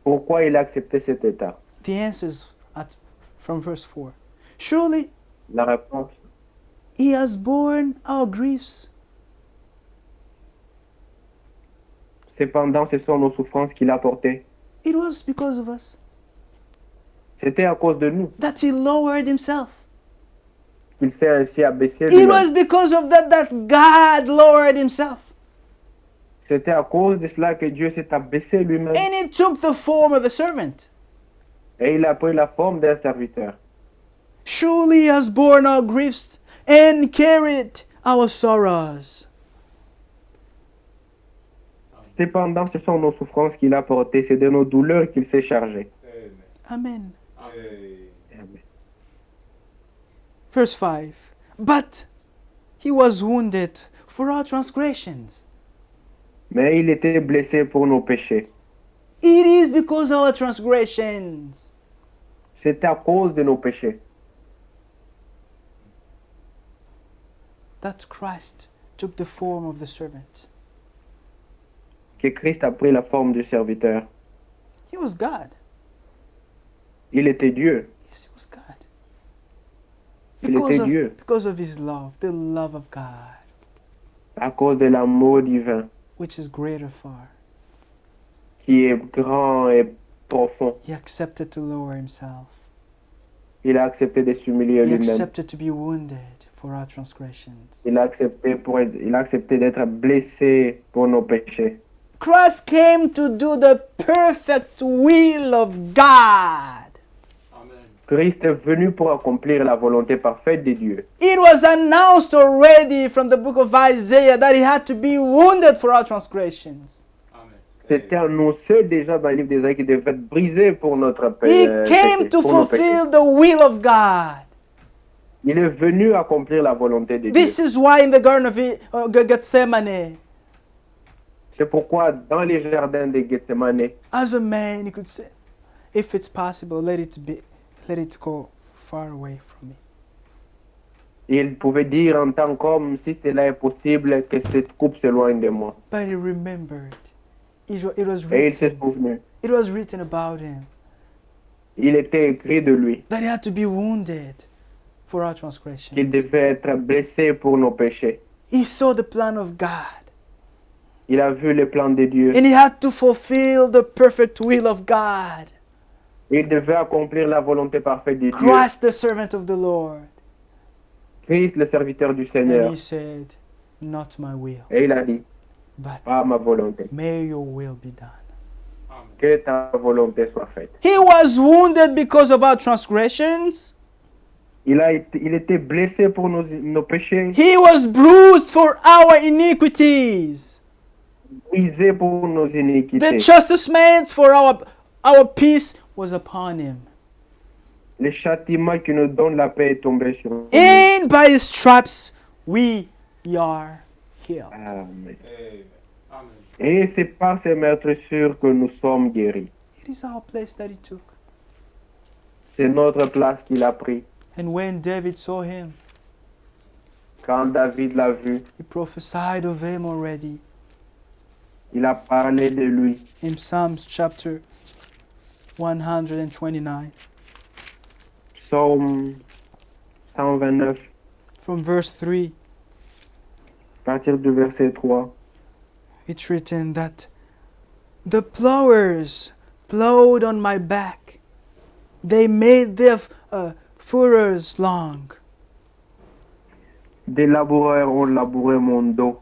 Pourquoi il a accepté cet état? The answer is from verse 4. Surely La réponse, he has borne our griefs. cependant, ce sont nos souffrances qu'il a portées. It was because of us C'était à cause de nous that he lowered himself. qu'il s'est ainsi abaissé It lui-même. was because of that God lowered himself. C'était à cause de cela que Dieu s'est abaissé lui-même And he took the form of a servant. et il a pris la forme d'un serviteur. Surely he has borne our griefs and carried our sorrows. Cependant, ce sont nos souffrances qu'il a portées, c'est de nos douleurs qu'il s'est chargé. Amen. Amen. Verse 5. But he was wounded for our transgressions. Mais il était blessé pour nos péchés. It is because of our transgressions C'est à cause de nos péchés that Christ took the form of the servant. que Christ a pris la forme du serviteur. He was God. Il était Dieu. Yes, he was God. Il était Dieu Because of his love, the love of God, à cause de l'amour divin which is greater far. qui est grand et profond. He accepted to lower himself. Il a accepté de s'humilier He lui-même. accepted to be wounded for our transgressions. Il a accepté d'être blessé pour nos péchés. Christ came to do the perfect will of God. Christ est venu pour accomplir la volonté parfaite de Dieu. It was announced already from the book of Isaiah that he had to be wounded for our transgressions. C'était annoncé déjà dans le livre d'Ésaïe qu'il devait être brisé pour notre He péché. came to pour nos péchés. fulfill the will of God. Il est venu accomplir la volonté de This Dieu. is why in the Garden of Gethsemane, C'est pourquoi dans les jardins de Gethsemane, as a man, he could say, if it's possible, let it go far away from me. il pouvait dire en tant qu'homme, si cela est possible, que cette coupe s'éloigne de moi. But he remembered. It was Et il s'est written. souvenu. It was written about him Il était écrit de lui that he had to be wounded for our qu'il transgressions. devait être blessé pour nos péchés. He saw the plan of God, Il a vu le plan de Dieu. and he had to fulfill the perfect will of God. Il devait accomplir la volonté parfaite de Dieu. Christ, the servant of the Lord. Christ, le serviteur du And Seigneur. he said, not my will, Et il a dit, but Pas ma volonté. may your will be done. Amen. Que ta volonté soit faite. He was wounded because of our transgressions. Il était blessé pour nos péchés, He was bruised for our iniquities. brisé pour nos The iniquités. chastisement for our peace was upon him. Le châtiment qui nous donne la paix est tombé sur nous. And by his stripes we are healed. Amen. Amen. Amen. Et c'est par ces meurtrissures que nous sommes guéris. It is our place that he took. C'est notre place qu'il a pris. And when David saw him, Quand David l'a vu, he prophesied of him already. il a parlé de lui. In Psalms chapter 129, Psaume 129, from verse 3, à partir du verset 3. it's written that the plowers plowed on my back. They made their furrows long. Des laboureurs ont labouré mon dos.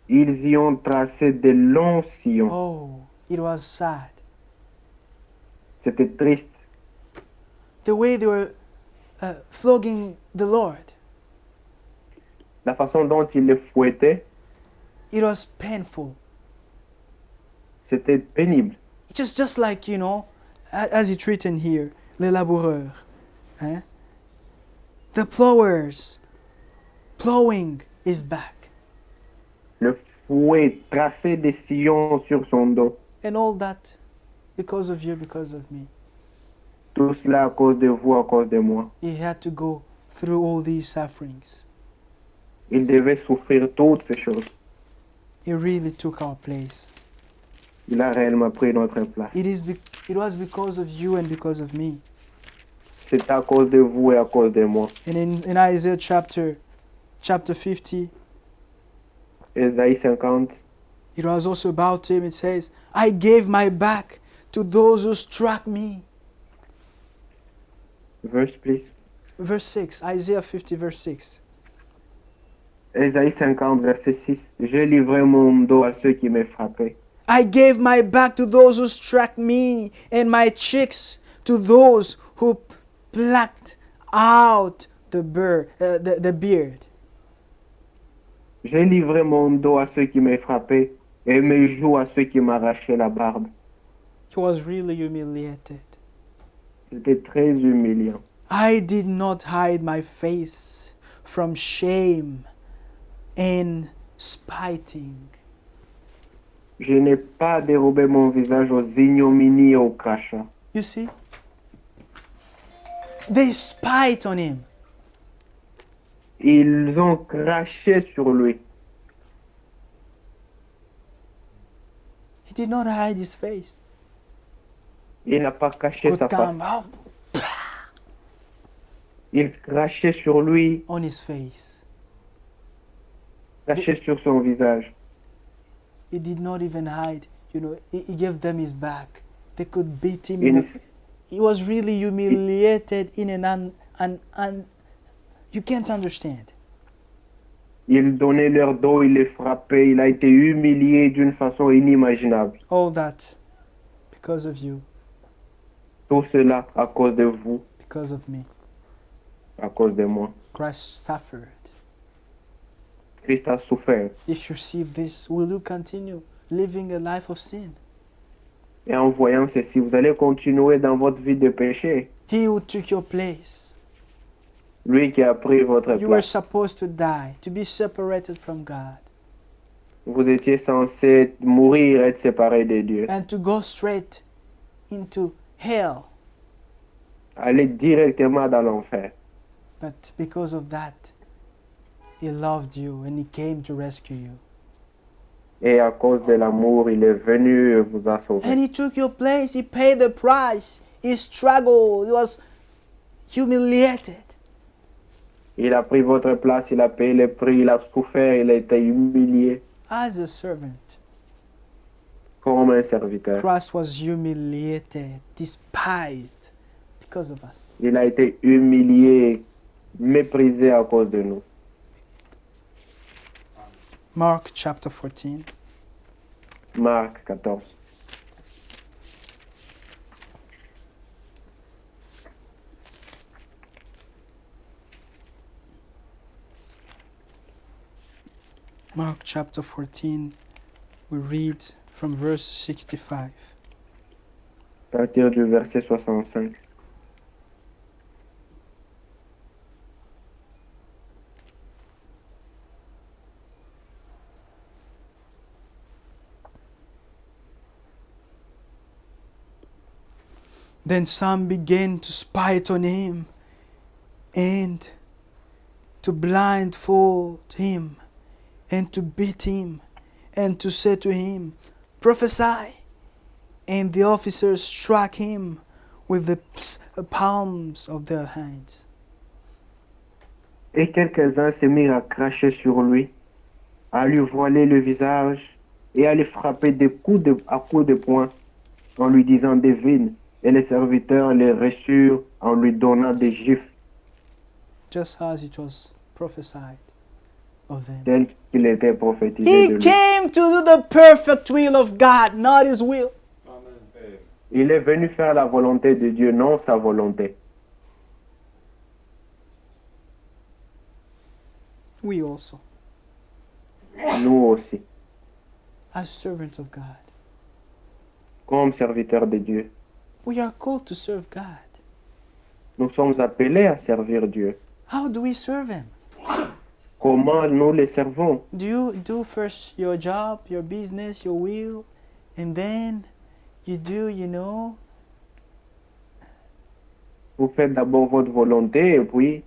Ils y ont tracé de longs sillons. Oh, it was sad. C'était triste. The way they were flogging the Lord. La façon dont ils le fouettaient, It was painful. c'était pénible. Just like, as it's written here, les laboureurs. Eh? The plowers plowing his back. Le fouet traçait des sillons sur son dos. And all that because of you, because of me. Tout cela à cause de vous, à cause de moi. He had to go through all these sufferings. Il devait souffrir toutes ces choses. He really took our place. Il a réellement pris notre place. It was because of you and because of me. C'est à cause de vous et à cause de moi. And in Isaiah chapter 50, Ésaïe 50, it was also about him. It says, I gave my back to those who struck me. verse please. Verse 6, Isaiah 50, verse 6. Ésaïe 50, verset 6. J'ai livré mon dos à ceux qui me frappaient. I gave my back to those who struck me, and my cheeks to those who plucked out the beard. J'ai livré mon dos à ceux qui me frappaient et mes joues à ceux qui m'arrachaient la barbe. He was really humiliated. C'était très humiliant. I did not hide my face from shame and spiting. Je n'ai pas dérobé mon visage aux ignominies et aux crachats. You see? They spite on him. Ils ont craché sur lui. He did not hide his face. Il n'a pas caché sa Could come face. up Il crachait sur lui, on his face. crachait sur son visage. He did not even hide. He gave them his back. They could beat him. Il, He was really humiliated in an you can't understand. il donnait leur dos, il les frappait, il a été humilié d'une façon inimaginable. All that because of you, Tout cela à cause de vous, because of me. à cause de moi. Christ suffered. Christ a souffert. If you receive this, will you continue living a life of sin? Et en voyant ceci, vous allez continuer dans votre vie de péché. He who took your place. Lui qui a pris votre You were place. supposed to die, to be separated from God, Vous étiez censé mourir, être séparé de Dieu. and to go straight into hell. Aller directement dans l'enfer. But because of that, He loved you and He came to rescue you. Et à cause de l'amour, il est venu et vous a sauvé. And He took your place. He paid the price. He struggled. He was humiliated. Il a pris votre place, il a payé le prix, il a souffert, il a été humilié As a servant, comme un serviteur. Christ was humiliated, despised because of us. Il a été humilié, méprisé à cause de nous. Mark chapter 14. Marc 14. Mark chapter 14, we read from verse 65. À partir du verset 65. Then some began to spite on him and to blindfold him and to beat him and to say to him, "Prophesy." And the officers struck him with the palms of their hands. Et quelques-uns se mirent à cracher sur lui, à lui voiler le visage et à le frapper à coups de poing en lui disant devine. Et les serviteurs les reçurent en lui donnant des gifles Just as it was prophesied of them. tel qu'il était prophétisé He de lui. came to do the perfect will of God, not his will. Amen. Il est venu faire la volonté de Dieu, non sa volonté. We also, Nous aussi, as servants of God, comme serviteurs de Dieu, we are called to serve God. nous sommes appelés à servir Dieu. How do we serve him? Comment nous les servons? Do you do first your job, your business, your will, and then you do, Vous faites d'abord votre volonté et puis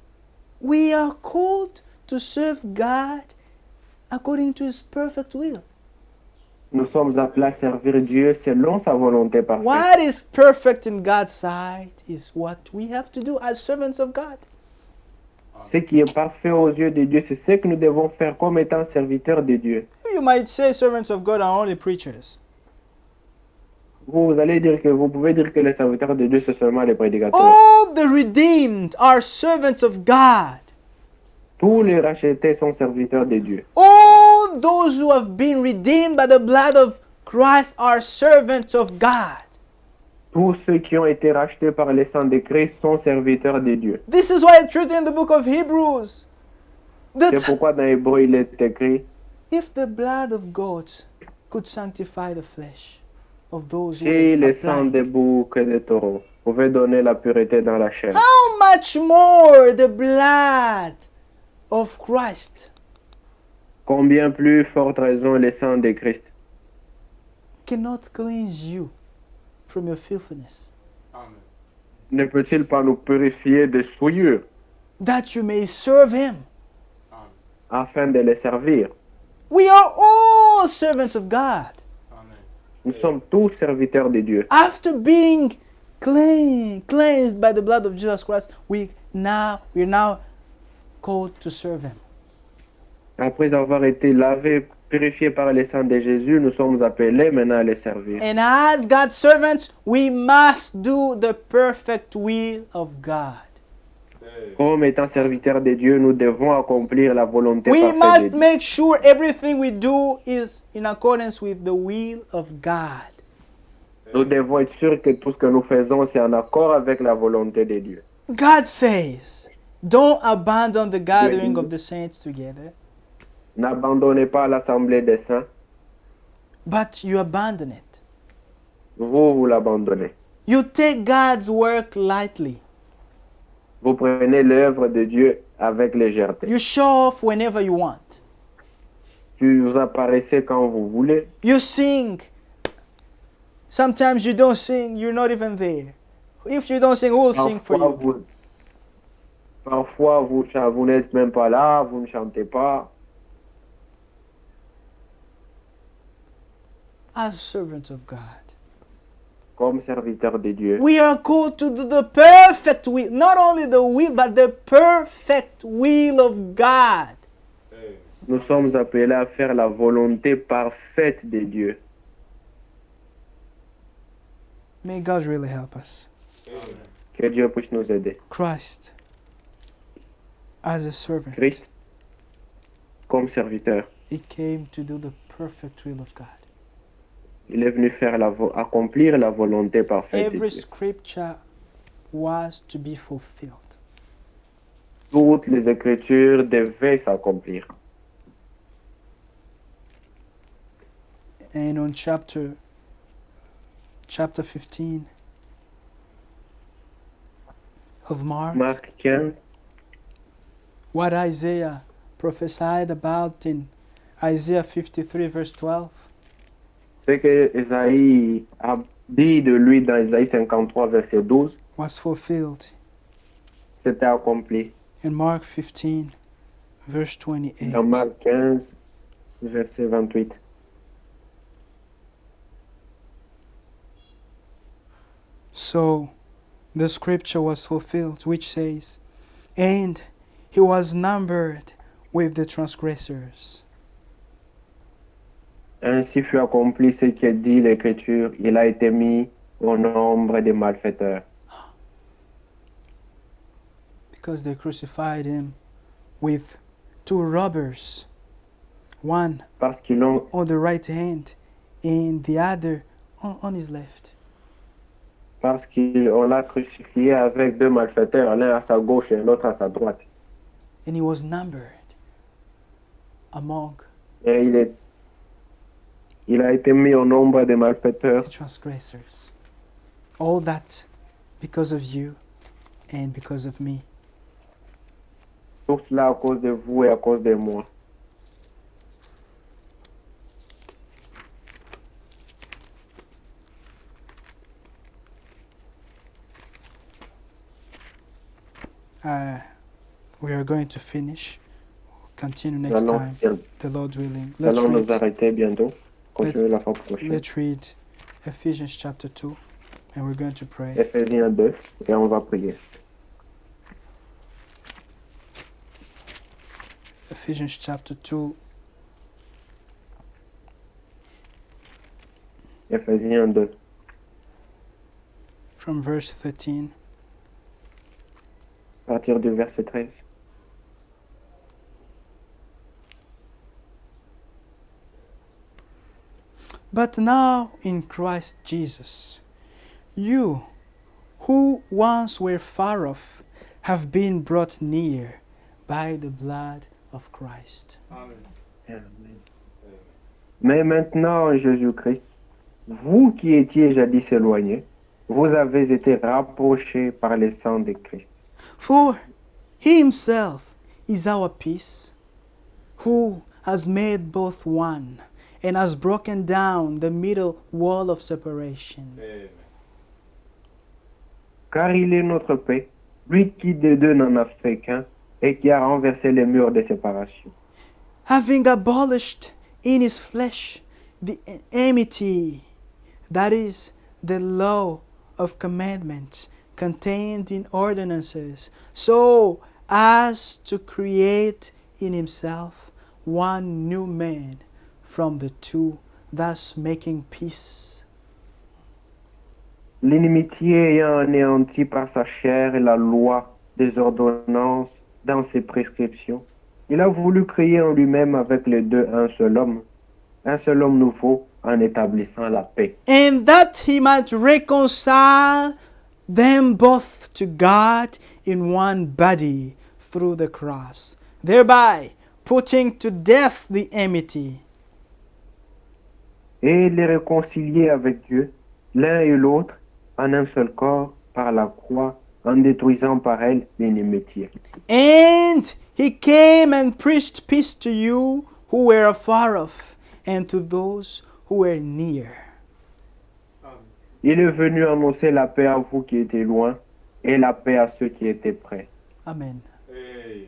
we are called to serve God according to his perfect will. nous sommes appelés à servir Dieu selon sa volonté parfaite. What is perfect in God's sight is what we have to do as servants of God. Ce qui est parfait aux yeux de Dieu, c'est ce que nous devons faire comme étant serviteurs de Dieu. You might say servants of God are only preachers. Vous allez dire que vous pouvez dire que les serviteurs de Dieu, c'est seulement les prédicateurs. All the redeemed are servants of God. Tous les rachetés sont serviteurs de Dieu. All those who have been redeemed by the blood of Christ are servants of God. Tous ceux qui ont été rachetés par le sang de Christ sont serviteurs de Dieu. This is why it's written in the book of Hebrews. C'est pourquoi dans Hébreu il est écrit, If the blood of goats could sanctify the flesh of those who si le sang apply, des boucs et des taureaux pouvait donner la pureté dans la chair, how much more the blood of Christ combien plus forte raison le sang de Christ cannot cleanse you from your filthiness, Amen. ne peut-il pas nous purifier de souillure that you may serve him. Amen. afin de les servir? We are all servants of God. Amen. Nous sommes tous serviteurs de Dieu. After being cleansed by the blood of Jesus Christ, we are now called to serve him. Après avoir été lavés, purifiés par le sang de Jésus, nous sommes appelés maintenant à les servir. And as God's servants, we must do the perfect will of God. Comme étant serviteurs de Dieu, nous devons accomplir la volonté We parfaite de must Dieu. make sure everything we do is in accordance with the will of God. Nous devons être sûrs que tout ce que nous faisons, c'est en accord avec la volonté de Dieu. God says, don't abandon the gathering of the saints together, N'abandonnez pas l'assemblée des saints, but you abandon it. vous l'abandonnez. You take God's work lightly. Vous prenez l'œuvre de Dieu avec légèreté. You show off whenever you want. Vous apparaissez quand vous voulez. You sing. Sometimes you don't sing, you're not even there. If you don't sing, who will sing for you? Parfois, vous n'êtes même pas là, vous ne chantez pas. As servants of God, Comme serviteurs de Dieu, we are called to do the perfect will, not only the will, but the perfect will of God. nous sommes appelés à faire la volonté parfaite de Dieu. May God really help us. Amen. Que Dieu puisse nous aider. Christ, as a servant, Christ, comme serviteur, he came to do the perfect will of God. Il est venu faire accomplir la volonté parfaite de Every Dieu. scripture was to be fulfilled. Toutes les Écritures devaient s'accomplir. And on chapter 15 of Mark, Marc 15, what Isaiah prophesied about in Isaiah 53 verse 12, ce que Isaïe a dit de lui dans Isaïe 53, verset 12, was fulfilled s'était accompli. in Mark 15 verse 28. Dans Marc 15, verset 28. So the scripture was fulfilled, which says, and he was numbered with the transgressors. Ainsi fut accompli ce qui est dit l'Écriture, il a été mis au nombre des malfaiteurs. Because they crucified him with two robbers, one Parce qu'ils l'ont on the right hand and the other on his left. Parce qu'on l'a crucifié avec deux malfaiteurs, l'un à sa gauche et l'autre à sa droite. And he was numbered among Et il a été mis au nombre des malfaiteurs. the transgressors. All that because of you and because of me. Tout cela à cause de vous et à cause de moi. We are going to finish. We'll continue Nous next allons, time, the Lord willing. nous allons nous arrêter bientôt. Continuer la fois prochaine. Let's read Ephesians chapter 2 and we're going to pray. Éphésiens 2 et on va prier. Ephesians chapter 2 Éphésiens 2. from verse 13. À partir du verset 13. But now in Christ Jesus, you who once were far off have been brought near by the blood of Christ. Amen. Amen. Mais maintenant, en Jésus-Christ, vous qui étiez jadis éloignés, vous avez été rapprochés par le sang de Christ. For he himself is our peace, who has made both one and has broken down the middle wall of separation. Amen. Car il est notre paix, lui qui des deux n'en a fait qu'un, et qui a renversé les murs de séparation. Having abolished in his flesh the enmity, that is, the law of commandments contained in ordinances, so as to create in himself one new man from the two, thus making peace. L'inimitié ayant anéanti par sa chair la loi des ordonnances dans ses prescriptions, il a voulu créer en lui-même avec les deux un seul homme nouveau en établissant la paix. And that he might reconcile them both to God in one body through the cross, thereby putting to death the enmity. Et les réconcilier avec Dieu, l'un et l'autre, en un seul corps, par la croix, en détruisant par elle l'inimitié. And he came and preached peace to you who were afar off, and to those who were near. Amen. Il est venu annoncer la paix à vous qui étiez loin, et la paix à ceux qui étaient près. Amen. Amen.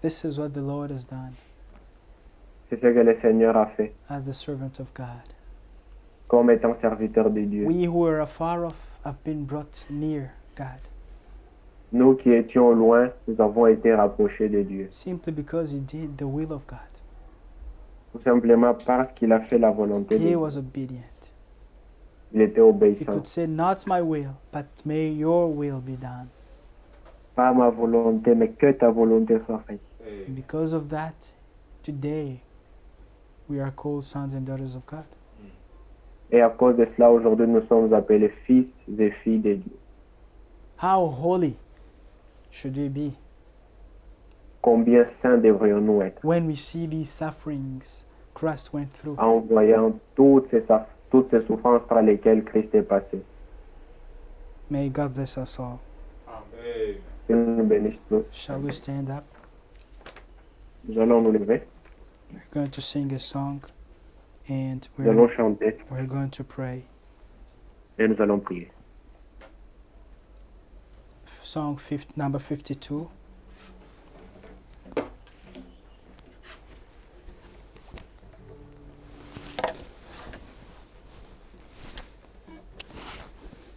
This is what the Lord has done C'est ce que le Seigneur a fait, as the servant of God. comme étant serviteur de Dieu. We who were afar off have been brought near God, Nous qui étions loin, nous avons été rapprochés de Dieu. simply because he did the will of God. Tout simplement parce qu'il a fait la volonté de He Dieu. was obedient. Il était He obéissant. could say, not my will, but may your will be done. Pas ma volonté, mais que ta volonté soit faite. And Amen. because of that, today we are called sons and daughters of God. Mm. Et à cause de cela, aujourd'hui, nous sommes appelés fils et filles de Dieu. How holy should we be Combien saints devrions-nous être when we see these sufferings Christ went through? en voyant toutes ces souffrances par lesquelles Christ est passé. May God bless us all. Amen. Que nous bénisse tous. Shall we stand up? Nous allons nous lever, We're going to sing a song and nous allons we're chanter going to pray. et nous allons prier. Song number 52.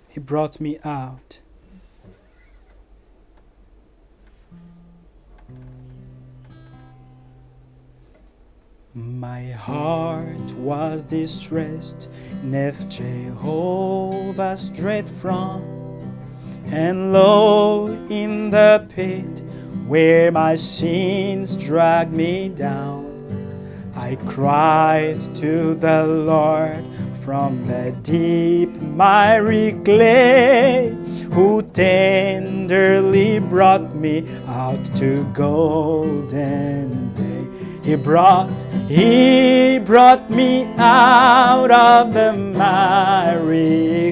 He brought me out. My heart was distressed, neath Jehovah's dread front, and lo, in the pit where my sins dragged me down, I cried to the Lord from the deep miry clay, who tenderly brought me out to golden day. He brought me out of the miry.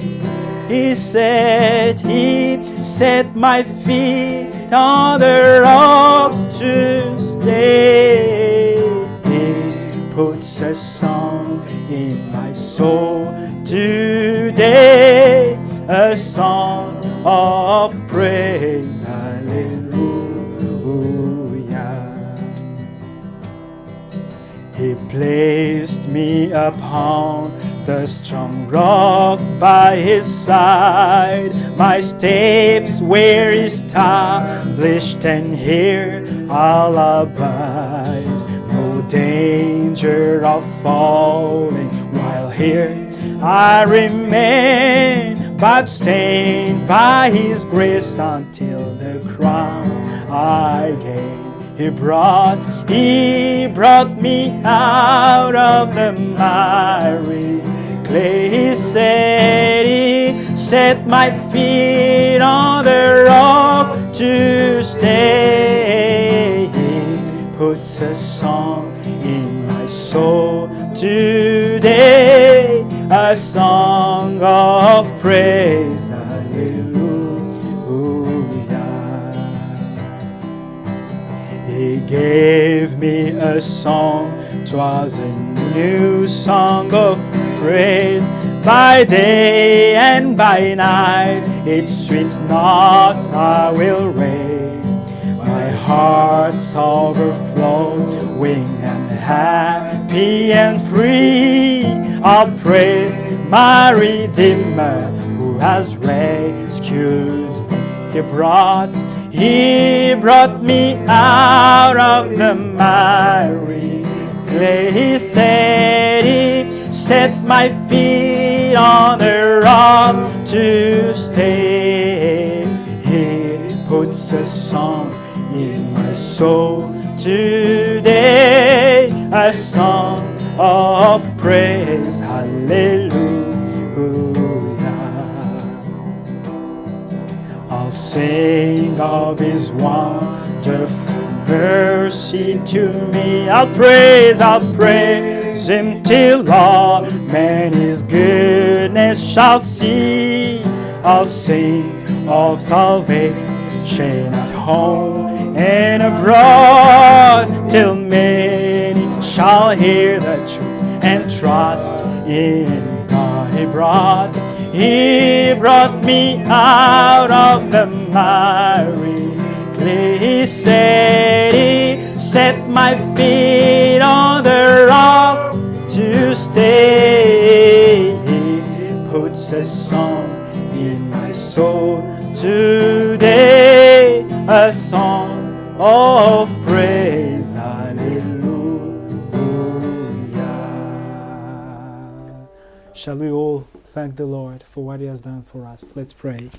He set my feet on the rock to stay. He puts a song in my soul today, a song of praise. Hallelujah. He placed me upon the strong rock by his side. My steps were established, and here I'll abide. No danger of falling while here I remain, but stained by his grace until the crown I gain. He brought me out of the miry clay. He set my feet on the rock to stay. He puts a song in my soul today, a song of praise. He gave me a song, 'twas a new song of praise. By day and by night, its sweet notes I will raise. My heart's overflowing and happy and free. I'll praise my Redeemer who has rescued me. He brought me out of the miry clay. He set my feet on the rock to stay. He puts a song in my soul today, a song of praise. Hallelujah. I'll sing of his wonderful mercy to me. I'll praise him till all men his goodness shall see. I'll sing of salvation at home and abroad, till many shall hear the truth and trust in God. He brought me out of the miry clay. He set my feet on the rock to stay. He puts a song in my soul today, a song of praise. Hallelujah. Shall we all thank the Lord for what he has done for us? Let's pray.